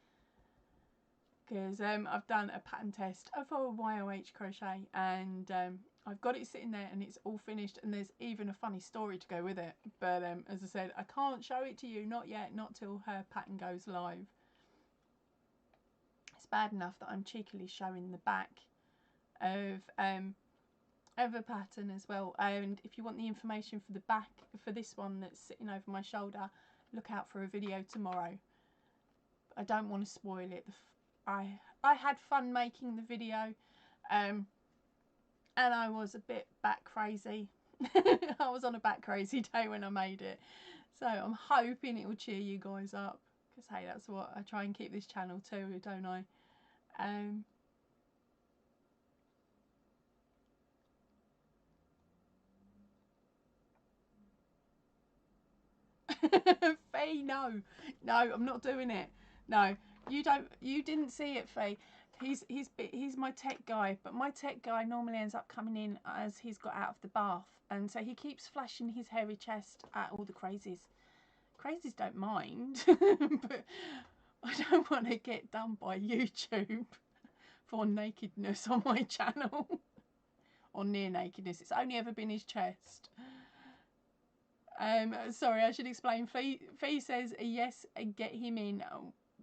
because I've done a pattern test for YOH crochet, and I've got it sitting there and it's all finished, and there's even a funny story to go with it, but as I said, I can't show it to you, not yet, not till her pattern goes live. It's bad enough that I'm cheekily showing the back of a pattern as well, and if you want the information for the back for this one that's sitting over my shoulder, look out for a video tomorrow. I don't want to spoil it. I had fun making the video, and I was a bit bat crazy. I was on a bat crazy day when I made it, so I'm hoping it will cheer you guys up, because hey, that's what I try and keep this channel to, don't I? Faye, no, I'm not doing it. No, you didn't see it, Faye. He's my tech guy, but my tech guy normally ends up coming in as he's got out of the bath, and so he keeps flashing his hairy chest at all the crazies. Crazies don't mind, but I don't want to get done by YouTube for nakedness on my channel. Or near nakedness. It's only ever been his chest. Sorry, I should explain. Fee says yes, get him in.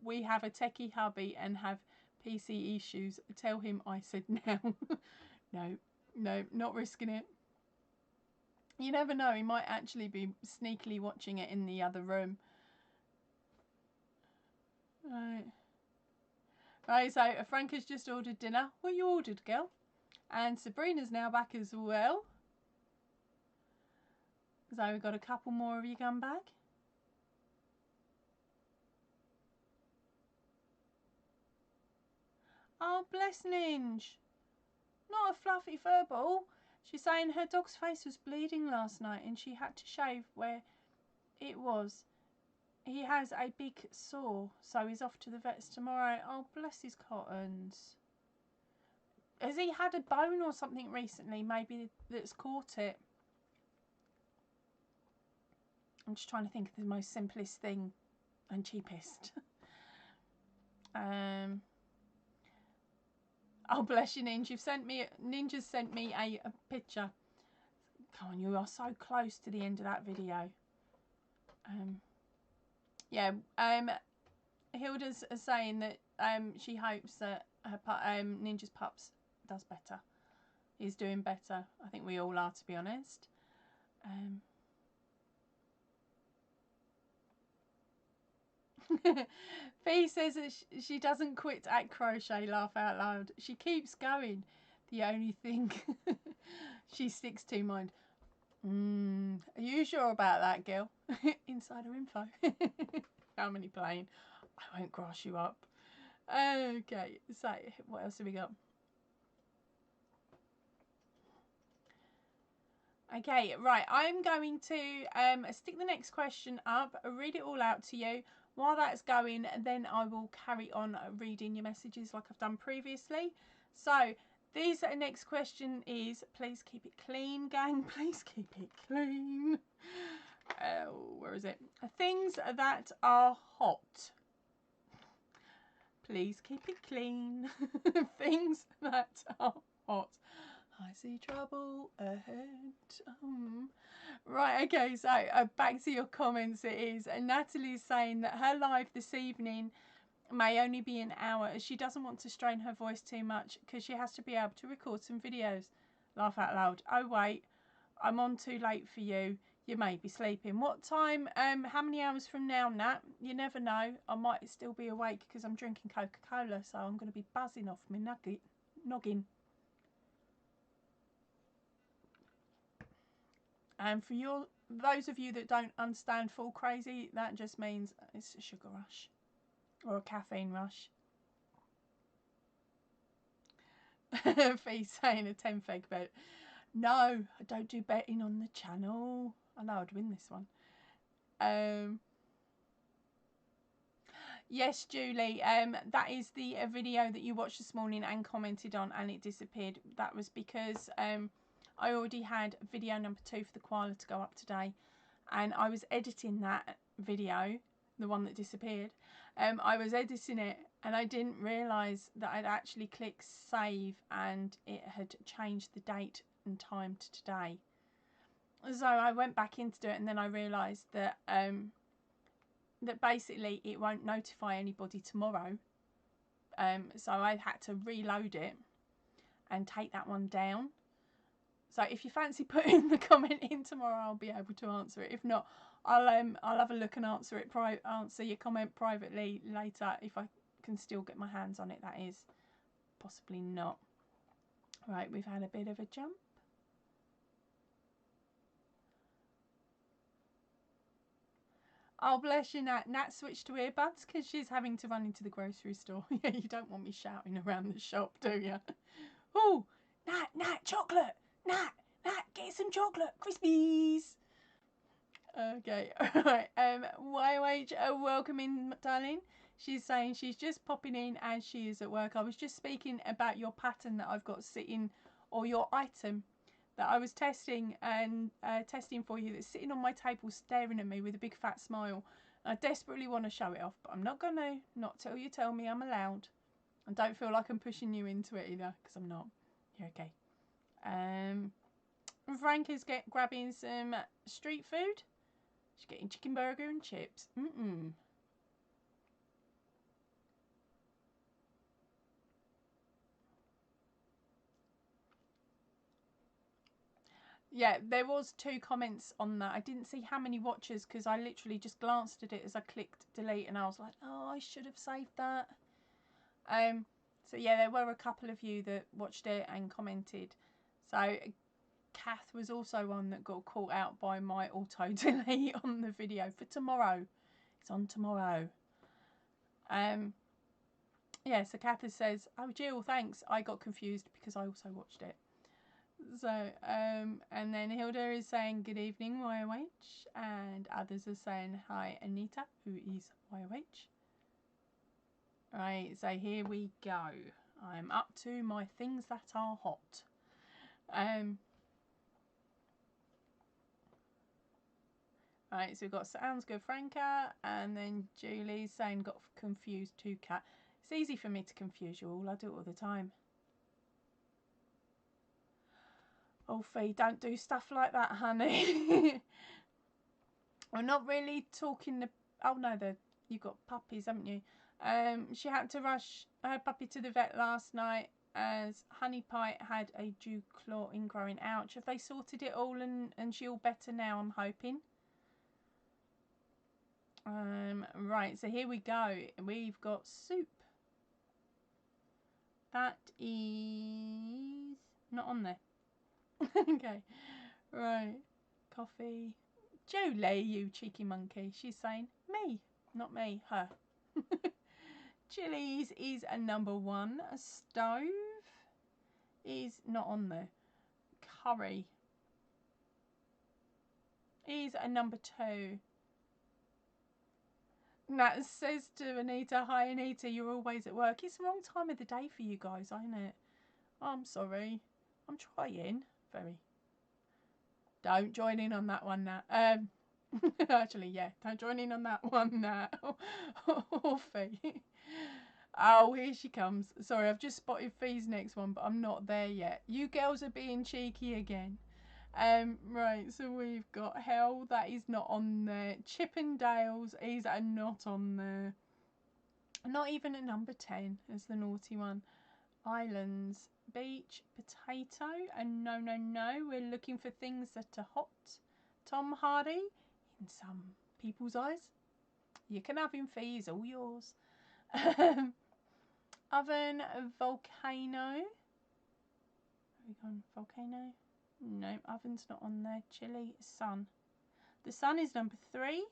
We have a techie hubby and have PC issues. Tell him I said now. No, not risking it. You never know, he might actually be sneakily watching it in the other room. Right, so Frank has just ordered dinner. What you ordered, girl? And Sabrina's now back as well. So we've got a couple more of you come back. Oh, bless Ninja. Not a fluffy fur ball. She's saying her dog's face was bleeding last night and she had to shave where it was. He has a big sore, so he's off to the vets tomorrow. Oh, bless his cottons. Has he had a bone or something recently, maybe, that's caught it? I'm just trying to think of the most simplest thing and cheapest. Oh, bless you, Ninja. Ninja's sent me a picture. Come on, you are so close to the end of that video. Yeah, Hilda's saying that she hopes that her Ninja's pups does better. He's doing better. I think we all are, to be honest. Fee says that she doesn't quit at crochet, laugh out loud. She keeps going. The only thing she sticks to, mind. Are you sure about that, girl? Insider info. How many playing? I won't grass you up. Okay, so what else have we got? Okay, right, I'm going to stick the next question up, read it all out to you. While that's going, then I will carry on reading your messages like I've done previously. So this next question is, please keep it clean, gang. Please keep it clean. Where is it? Things that are hot. Please keep it clean. Things that are hot. I see trouble ahead. Right, okay, so back to your comments. It is Natalie's saying that her live this evening may only be an hour as she doesn't want to strain her voice too much because she has to be able to record some videos. Laugh out loud. Oh wait, I'm on too late for you. You may be sleeping. What time? How many hours from now, Nat? You never know. I might still be awake because I'm drinking Coca-Cola, so I'm going to be buzzing off my noggin. And for those of you that don't understand full crazy, that just means it's a sugar rush or a caffeine rush. Fee saying a 10 feg bet. No, I don't do betting on the channel. I know I'd win this one. Yes, Julie, that is the video that you watched this morning and commented on, and it disappeared. That was because I already had video number 2 for the koala to go up today, and I was editing that video the one that disappeared. I was editing it and I didn't realise that I'd actually clicked save and it had changed the date and time to today. So I went back in to do it, and then I realised that that basically it won't notify anybody tomorrow. So I had to reload it and take that one down. So if you fancy putting the comment in tomorrow, I'll be able to answer it. If not, I'll have a look and answer your comment privately later if I can still get my hands on it. That is, possibly not. Right, we've had a bit of a jump. Oh, bless you, Nat. Nat switched to earbuds because she's having to run into the grocery store. Yeah, you don't want me shouting around the shop, do you? Oh, Nat, chocolate. Nat, get some chocolate. Crispies. Okay, alright. YOH, welcome in, darling. She's saying she's just popping in as she is at work. I was just speaking about your pattern that I've got sitting, or your item that I was testing and testing for you, that's sitting on my table staring at me with a big fat smile. I desperately want to show it off, but I'm not going to, not till you tell me I'm allowed. I don't feel like I'm pushing you into it either, because I'm not. You're okay. Frank is grabbing some street food. She's getting chicken burger and chips. Yeah, there was 2 comments on that. I didn't see how many watchers because I literally just glanced at it as I clicked delete, and I was like, oh, I should have saved that. So yeah, there were a couple of you that watched it and commented. So Kath was also one that got caught out by my auto delete on the video for tomorrow. It's on tomorrow. Yeah, so Kath says, oh, Jill, thanks. I got confused because I also watched it. So, and then Hilda is saying good evening, YOH, and others are saying hi, Anita, who is YOH. Right, so here we go. I'm up to my things that are hot. Right, so we've got sounds good, Franca, and then Julie's saying got confused too, Cat. It's easy for me to confuse you all. I do it all the time. Oh, Fee, don't do stuff like that, honey. We're not really talking the... Oh, no, you got puppies, haven't you? She had to rush her puppy to the vet last night as Honey Pie had a dew claw ingrowing. Ouch. Have they sorted it all and she all better now, I'm hoping? Right, so here we go. We've got soup. That is not on there. Okay, right. Coffee. Julie, you cheeky monkey. She's saying me, not me, her. Chilies is a number 1. A stove is not on there. Curry is a number 2. Nat says to Anita, hi Anita, you're always at work. It's the wrong time of the day for you guys, ain't it? I'm sorry. I'm trying. Very. Don't join in on that one, Nat. Actually, yeah, don't join in on that one, Nat. Or Fee. Oh, here she comes. Sorry, I've just spotted Fee's next one, but I'm not there yet. You girls are being cheeky again. Right, so we've got Hell, that is not on there. Chippendales is not on there. Not even a number 10 as the naughty one. Islands, beach, potato, and no, we're looking for things that are hot. Tom Hardy, in some people's eyes. You can have him, Fees, all yours. Oven, volcano. Have we gone volcano? No, oven's not on there. Chili, sun. The sun is number 3.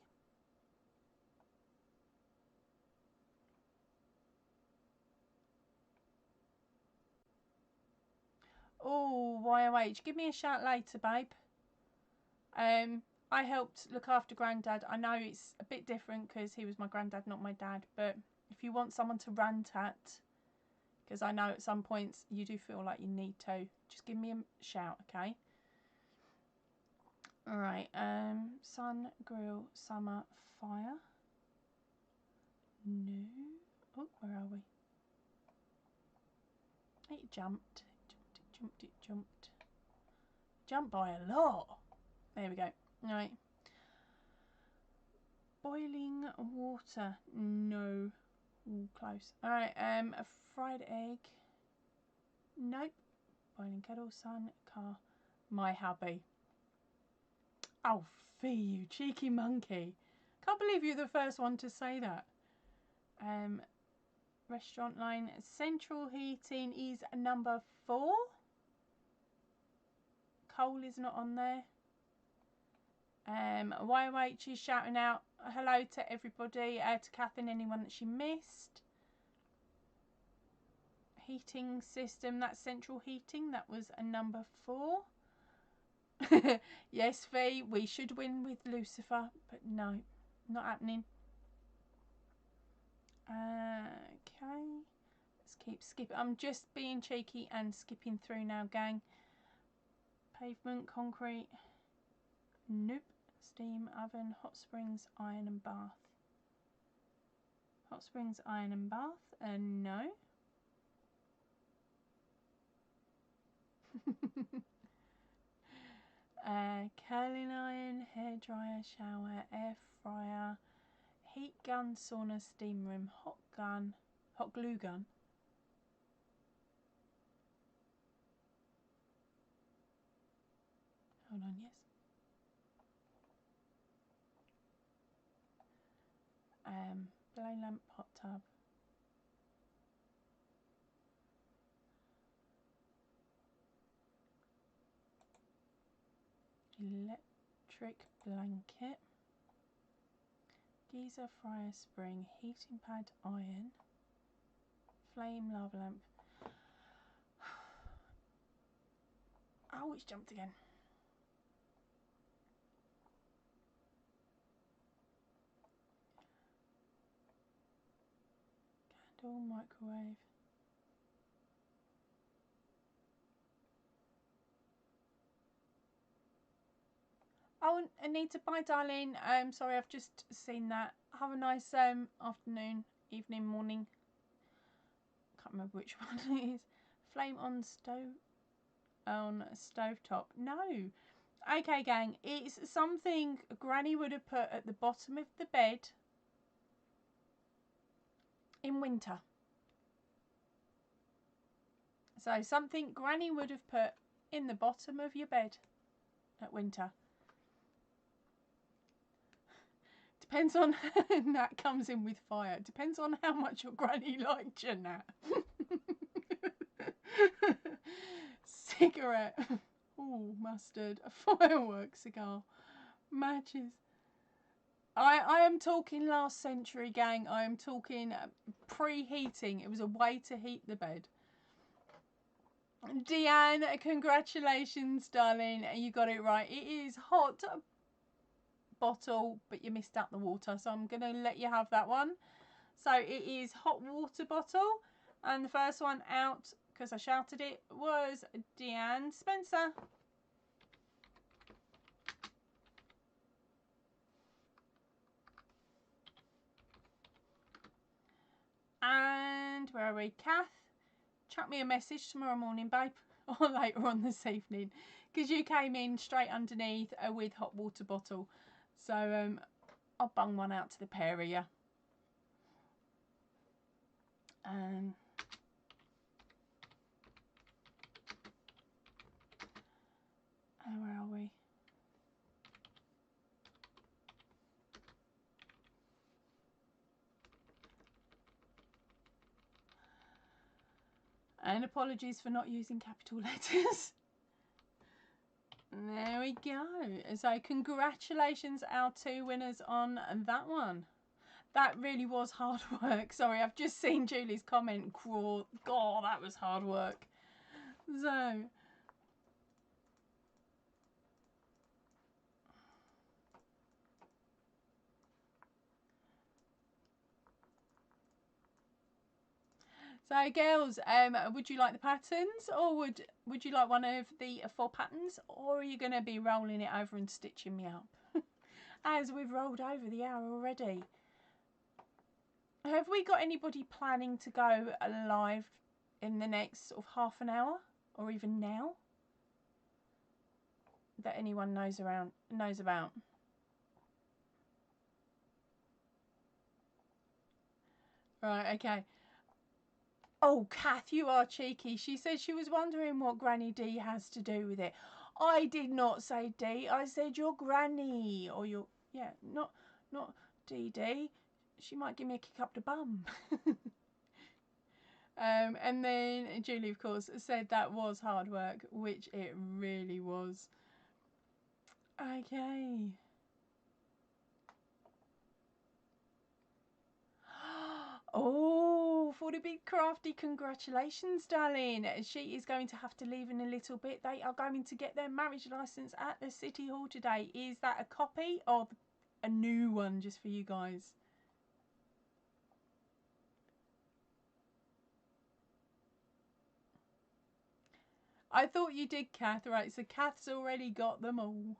Oh, YOH. Give me a shout later, babe. I helped look after Grandad. I know it's a bit different because he was my granddad, not my dad. But if you want someone to rant at, because I know at some points you do feel like you need to, just give me a shout, okay? Alright, sun, grill, summer, fire. No. Oh, where are we? It jumped. It jumped. It jumped. Jumped by a lot. There we go. Right. Boiling water. No. Ooh, close. Alright, a fried egg. Nope. Boiling kettle, sun, car. My hubby. Oh, fee, you cheeky monkey. Can't believe you're the first one to say that. Restaurant line. Central heating is number 4. Coal is not on there. YOH is shouting out hello to everybody, to Kath and anyone that she missed. Heating system, that's central heating, that was a number 4. Yes, Fee, we should win with Lucifer, but no, not happening. Okay, let's keep skipping. I'm just being cheeky and skipping through now, gang. Pavement, concrete, nope. Steam, oven, hot springs, iron and bath. Hot springs, iron and bath, no. Curling iron, hairdryer, shower, air fryer, heat gun, sauna, steam room, hot gun, hot glue gun. Hold on, yes. Blow lamp, hot tub. Electric blanket. Geyser, fryer, spring, heating pad, iron. Flame, lava lamp. Oh, it's jumped again. Candle, microwave. Oh, Anita, bye, darling. Sorry, I've just seen that. Have a nice afternoon, evening, morning. Can't remember which one it is. Flame on stove, on stovetop. No. Okay, gang. It's something Granny would have put at the bottom of the bed in winter. So something Granny would have put in the bottom of your bed at winter. Depends on Nat comes in with fire. Depends on how much your granny liked you, Nat. Cigarette. Ooh, mustard. A firework cigar. Matches. I am talking last century, gang. I am talking preheating. It was a way to heat the bed. Deanne, congratulations, darling. You got it right. It is hot bottle, but you missed out the water, so I'm gonna let you have that one. So it is hot water bottle, and the first one out, because I shouted it, was Deanne Spencer. And where are we? Kath, chuck me a message tomorrow morning, babe, or later on this evening, because you came in straight underneath with hot water bottle. So I'll bung one out to the pair of you. Where are we? And apologies for not using capital letters. There we go. So congratulations, our 2 winners on that one. That really was hard work. Sorry, I've just seen Julie's comment. God, that was hard work. So girls, would you like the patterns, or would you like one of the 4 patterns, or are you going to be rolling it over and stitching me up? As we've rolled over the hour already. Have we got anybody planning to go live in the next sort of half an hour or even now that anyone knows about? Right, okay. Oh, Kath, you are cheeky. She said she was wondering what Granny D has to do with it. I did not say D. I said your granny or your not DD. She might give me a kick up the bum. And then Julie, of course, said that was hard work, which it really was. Okay. Oh, for the big crafty, congratulations, darling. She is going to have to leave in a little bit. They are going to get their marriage license at the City Hall today. Is that a copy of a new one just for you guys? I thought you did, Kath. Right, so Kath's already got them all.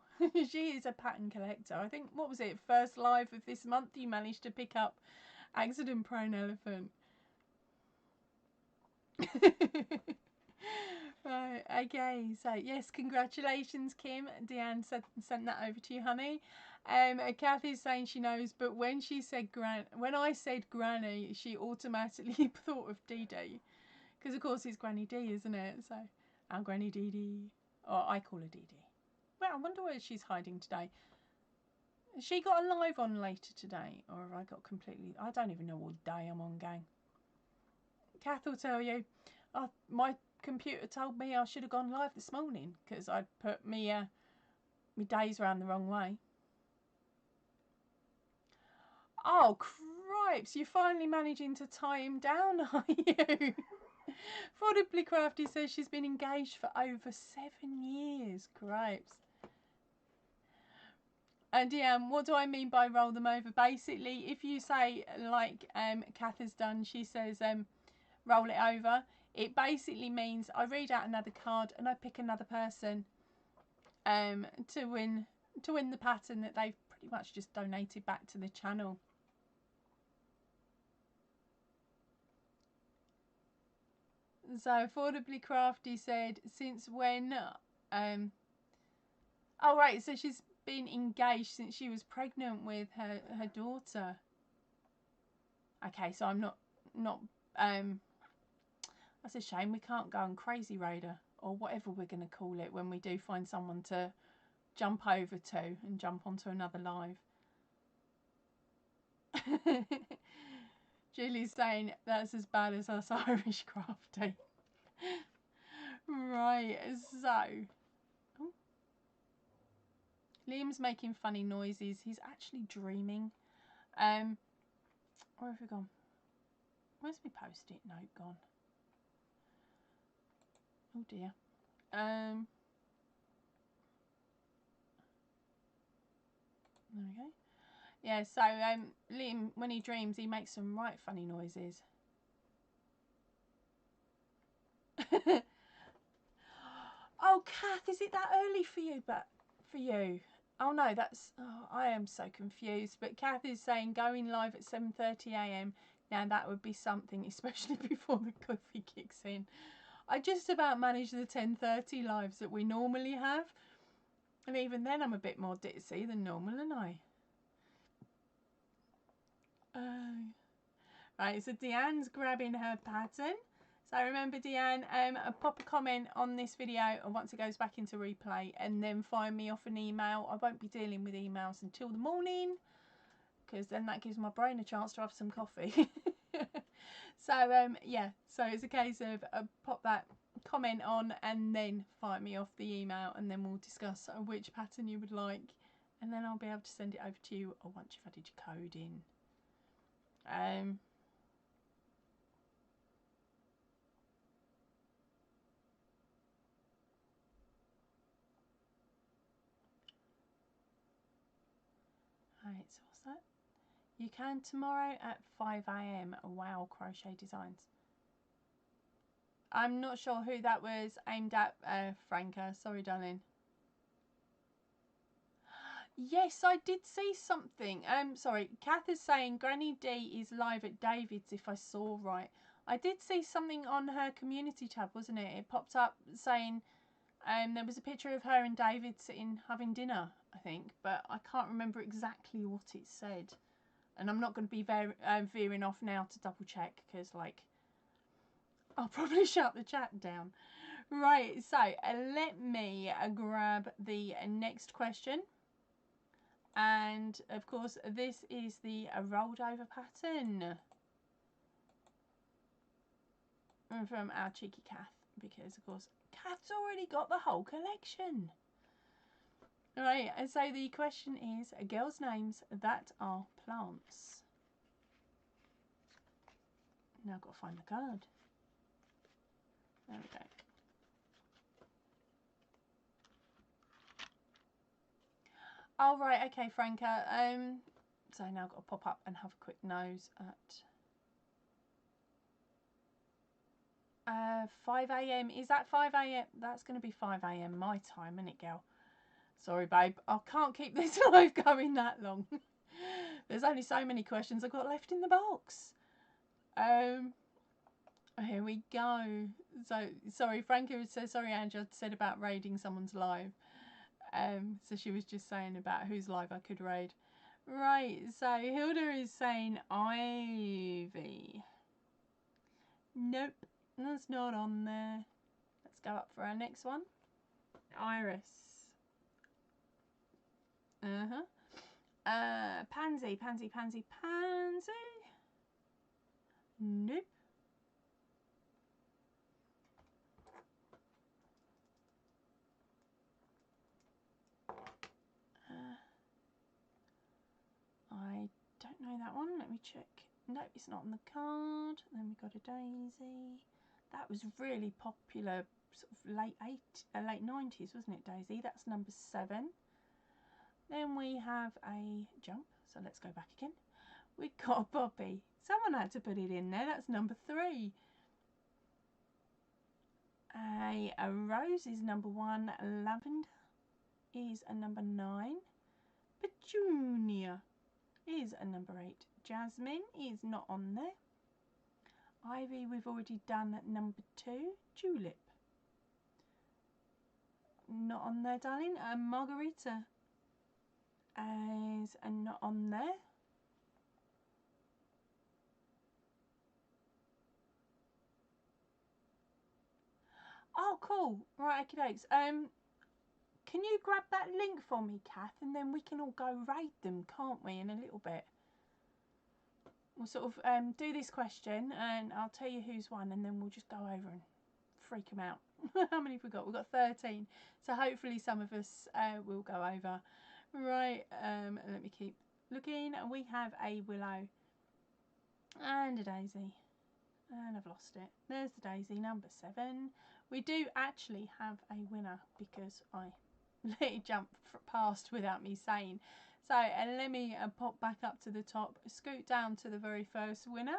She is a pattern collector. I think, what was it, first live of this month you managed to pick up Accident Prone Elephant. Right, okay, so yes, congratulations, Kim. Deanne sent that over to you, honey. Kathy's saying she knows, but when I said granny, she automatically thought of Dee Dee, because of course it's Granny D, isn't it? So our Granny Dee Dee, or I call her Dee Dee. Well, I wonder where she's hiding today. Has she got a live on later today, or have I got completely? I don't even know what day I'm on, gang. Kath will tell you. My computer told me I should have gone live this morning because I'd put me days around the wrong way. Oh, cripes, you're finally managing to tie him down, are you? Fraudibly Crafty says she's been engaged for over 7 years. Cripes. And what do I mean by roll them over? Basically, if you say, like Kath has done, she says roll it over. It basically means I read out another card and I pick another person to win the pattern that they've pretty much just donated back to the channel. So Affordably Crafty said, since when? Oh right, so she's been engaged since she was pregnant with her daughter. Okay, so I'm not that's a shame we can't go on Crazy Raider or whatever we're going to call it when we do find someone to jump over to and jump onto another live. Julie's saying that's as bad as us Irish Crafty. Right, so Liam's making funny noises. He's actually dreaming. Where have we gone? Where's my post-it note gone? Oh dear. There we go. Yeah, so Liam, when he dreams, he makes some right funny noises. Oh, Kath, is it that early for you? Oh no, that's. Oh, I am so confused. But Kath is saying going live at 7:30 AM. Now that would be something, especially before the coffee kicks in. I just about manage the 10:30 lives that we normally have, and even then I'm a bit more ditzy than normal, aren't I? Right, so Deanne's grabbing her pattern. So remember, Deanne, pop a comment on this video and once it goes back into replay, and then find me off an email. I won't be dealing with emails until the morning because then that gives my brain a chance to have some coffee. So yeah, so it's a case of pop that comment on and then fire me off the email, and then we'll discuss which pattern you would like, and then I'll be able to send it over to you once you've added your code in. Right, so what's that? You can tomorrow at 5 AM. Wow, Crochet Designs. I'm not sure who that was aimed at, Franca. Sorry, darling. Yes, I did see something. Sorry, Kath is saying Granny D is live at David's, if I saw right. I did see something on her community tab, wasn't it? It popped up saying there was a picture of her and David sitting having dinner, I think, but I can't remember exactly what it said. And I'm not going to be veering off now to double check, because like I'll probably shut the chat down. Right, so let me grab the next question. And of course, this is the rolled over pattern from our cheeky Kath, because of course Kath's already got the whole collection. Right, and so the question is girls' names that are plants. Now I've got to find the card. There we go. Oh right, okay, Franca. So now I've got to pop up and have a quick nose at 5 AM. Is that 5 AM? That's going to be 5 AM my time, isn't it, girl? Sorry, babe. I can't keep this live going that long. There's only so many questions I've got left in the box. Here we go. So, sorry, Franca said, sorry, Angela said about raiding someone's live. So she was just saying about whose live I could raid. Right, so Hilda is saying Ivy. Nope, that's not on there. Let's go up for our next one. Iris. Pansy, pansy, pansy, pansy. Nope. I don't know that one. Let me check. Nope, it's not on the card. Then we got a daisy. That was really popular, sort of late 90s, wasn't it, Daisy? That's number 7. Then we have a jump. So let's go back again. We got a Bobby. Someone had to put it in there. That's number 3. A rose is number 1. Lavender is a number 9. Petunia is a number 8. Jasmine is not on there. Ivy we've already done at number 2. Tulip not on there, darling. Margarita is not on there. Oh, cool. Right, okay, dokes. Can you grab that link for me, Kath, and then we can all go raid them, can't we, in a little bit? We'll sort of do this question, and I'll tell you who's won, and then we'll just go over and freak them out. How many have we got? We've got 13. So hopefully some of us will go over. Right, let me keep looking. We have a willow and a daisy. And I've lost it. There's the daisy, number 7. We do actually have a winner because I let it jump past without me saying. So let me pop back up to the top, scoot down to the very first winner.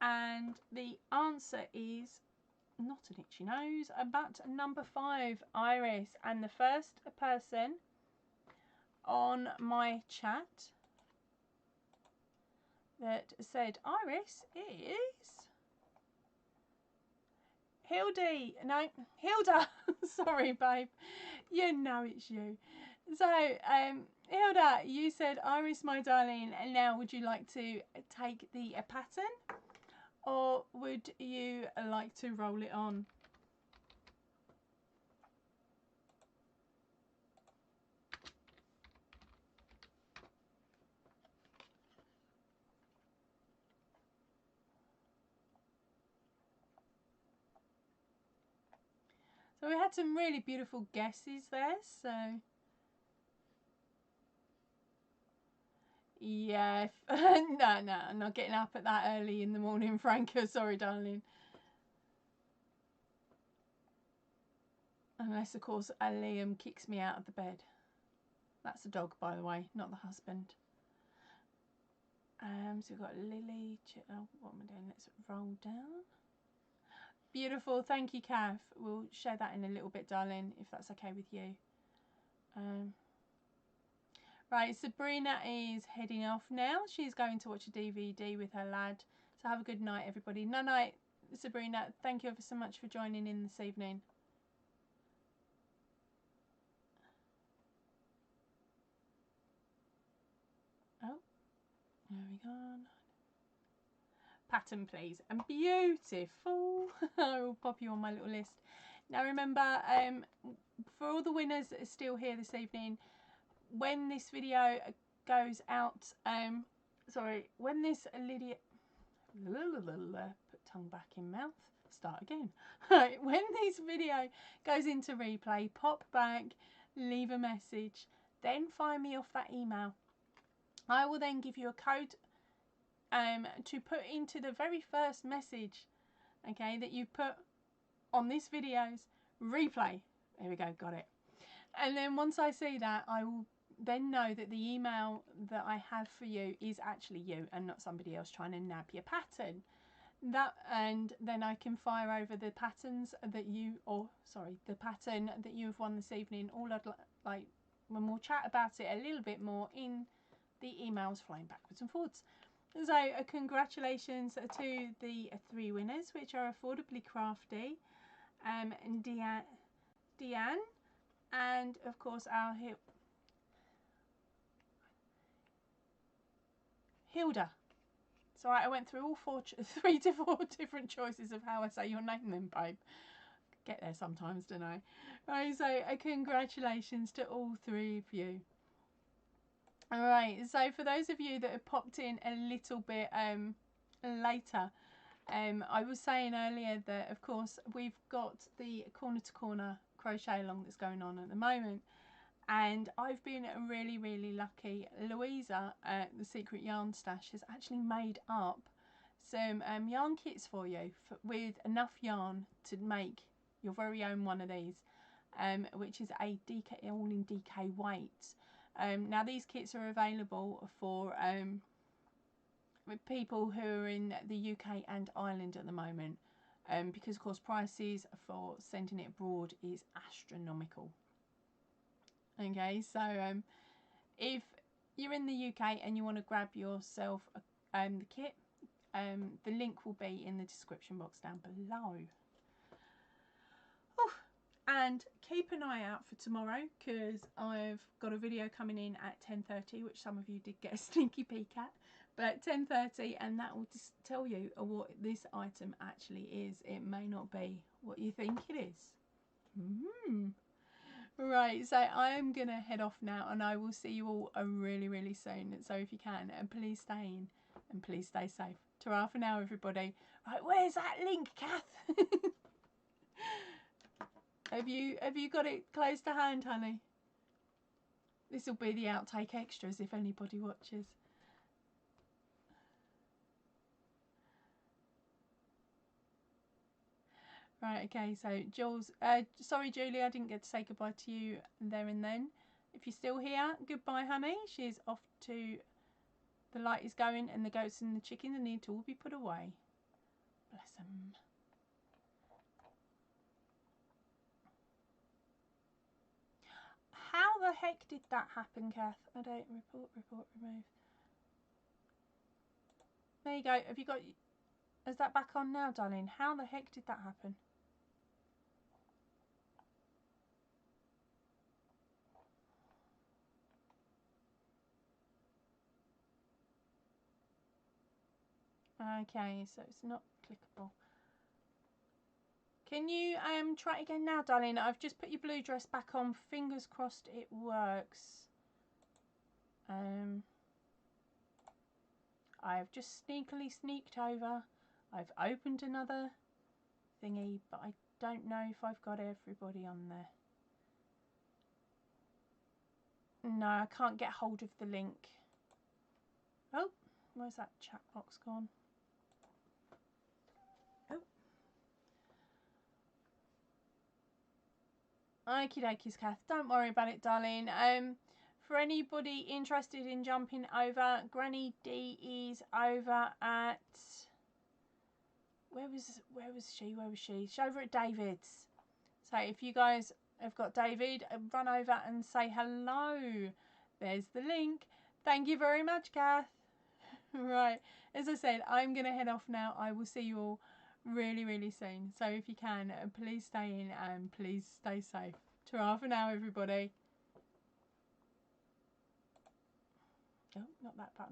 And the answer is not an itchy nose, but number 5, Iris. And the first person on my chat that said Iris is Hildy. No, Hilda. Sorry, babe. You know it's you. So, Hilda, you said Iris, my darling. And now, would you like to take the pattern, or would you like to roll it on? So we had some really beautiful guesses there. So yeah, no, I'm not getting up at that early in the morning, Franca. Sorry, darling. Unless, of course, Liam kicks me out of the bed. That's the dog, by the way, not the husband. So we've got Lily. Oh, what am I doing? Let's roll down. Beautiful. Thank you, Kath. We'll share that in a little bit, darling, if that's okay with you. Right, Sabrina is heading off now. She's going to watch a DVD with her lad. So have a good night, everybody. Night night, Sabrina. Thank you ever so much for joining in this evening. Oh, there we go. Pattern, please. And beautiful. I will pop you on my little list. Now remember, for all the winners that are still here this evening, when this video goes out, sorry, when this Lydia, put tongue back in mouth, start again. Right, when this video goes into replay, pop back, leave a message, then find me off that email. I will then give you a code to put into the very first message, okay, that you put on this video's replay. There we go, got it. And then once I see that, I will then know that the email that I have for you is actually you and not somebody else trying to nab your pattern. And then I can fire over the patterns that you, or sorry, the pattern that you have won this evening. All I'd like, when we'll chat about it a little bit more in the emails flying backwards and forwards. So congratulations to the 3 winners, which are Affordably Crafty, and Deanne, and of course our Hilda. So I went through all 3 to 4 different choices of how I say your name then, babe. Get there sometimes, don't I? Right, so congratulations to all 3 of you. Alright, so for those of you that have popped in a little bit later, I was saying earlier that of course we've got the corner to corner crochet along that's going on at the moment, and I've been really lucky. Louisa at the Secret Yarn Stash has actually made up some yarn kits for you with enough yarn to make your very own one of these, which is a DK, all in DK weights. Now these kits are available for people who are in the UK and Ireland at the moment, because of course prices for sending it abroad is astronomical. Okay, so if you're in the UK and you want to grab yourself the kit, the link will be in the description box down below. Oh, and keep an eye out for tomorrow, because I've got a video coming in at 10:30, which some of you did get a sneaky peek at, but 10:30, and that will just tell you what this item actually is. It may not be what you think it is. Right, so I'm gonna head off now, and I will see you all really soon. So if you can, please stay in and please stay safe. Ta-ra for now, everybody. Right, where's that link, Kath? Have you got it close to hand, honey? This will be the outtake extras if anybody watches. Right, okay, so Jules, sorry Julie, I didn't get to say goodbye to you there and then. If you're still here, goodbye honey. She's off to, the light is going and the goats and the chickens need to all be put away. Bless them. How the heck did that happen, Kath? I don't, report, remove. There you go, have you got, is that back on now, darling? How the heck did that happen? Okay, so it's not clickable. Can you try it again now, darling? I've just put your blue dress back on. Fingers crossed it works. I've just sneakily sneaked over. I've opened another thingy, but I don't know if I've got everybody on there. No, I can't get hold of the link. Oh, where's that chat box gone? Oh. Okie dokies, Kath. Don't worry about it, darling. For anybody interested in jumping over, Granny D is over at, where was she? She's over at David's. So if you guys have got David, run over and say hello. There's the link. Thank you very much, Kath. Right, as I said, I'm going to head off now. I will see you all really, really soon. So if you can, please stay in and please stay safe. Ta-ra for now, everybody. Oh, not that button.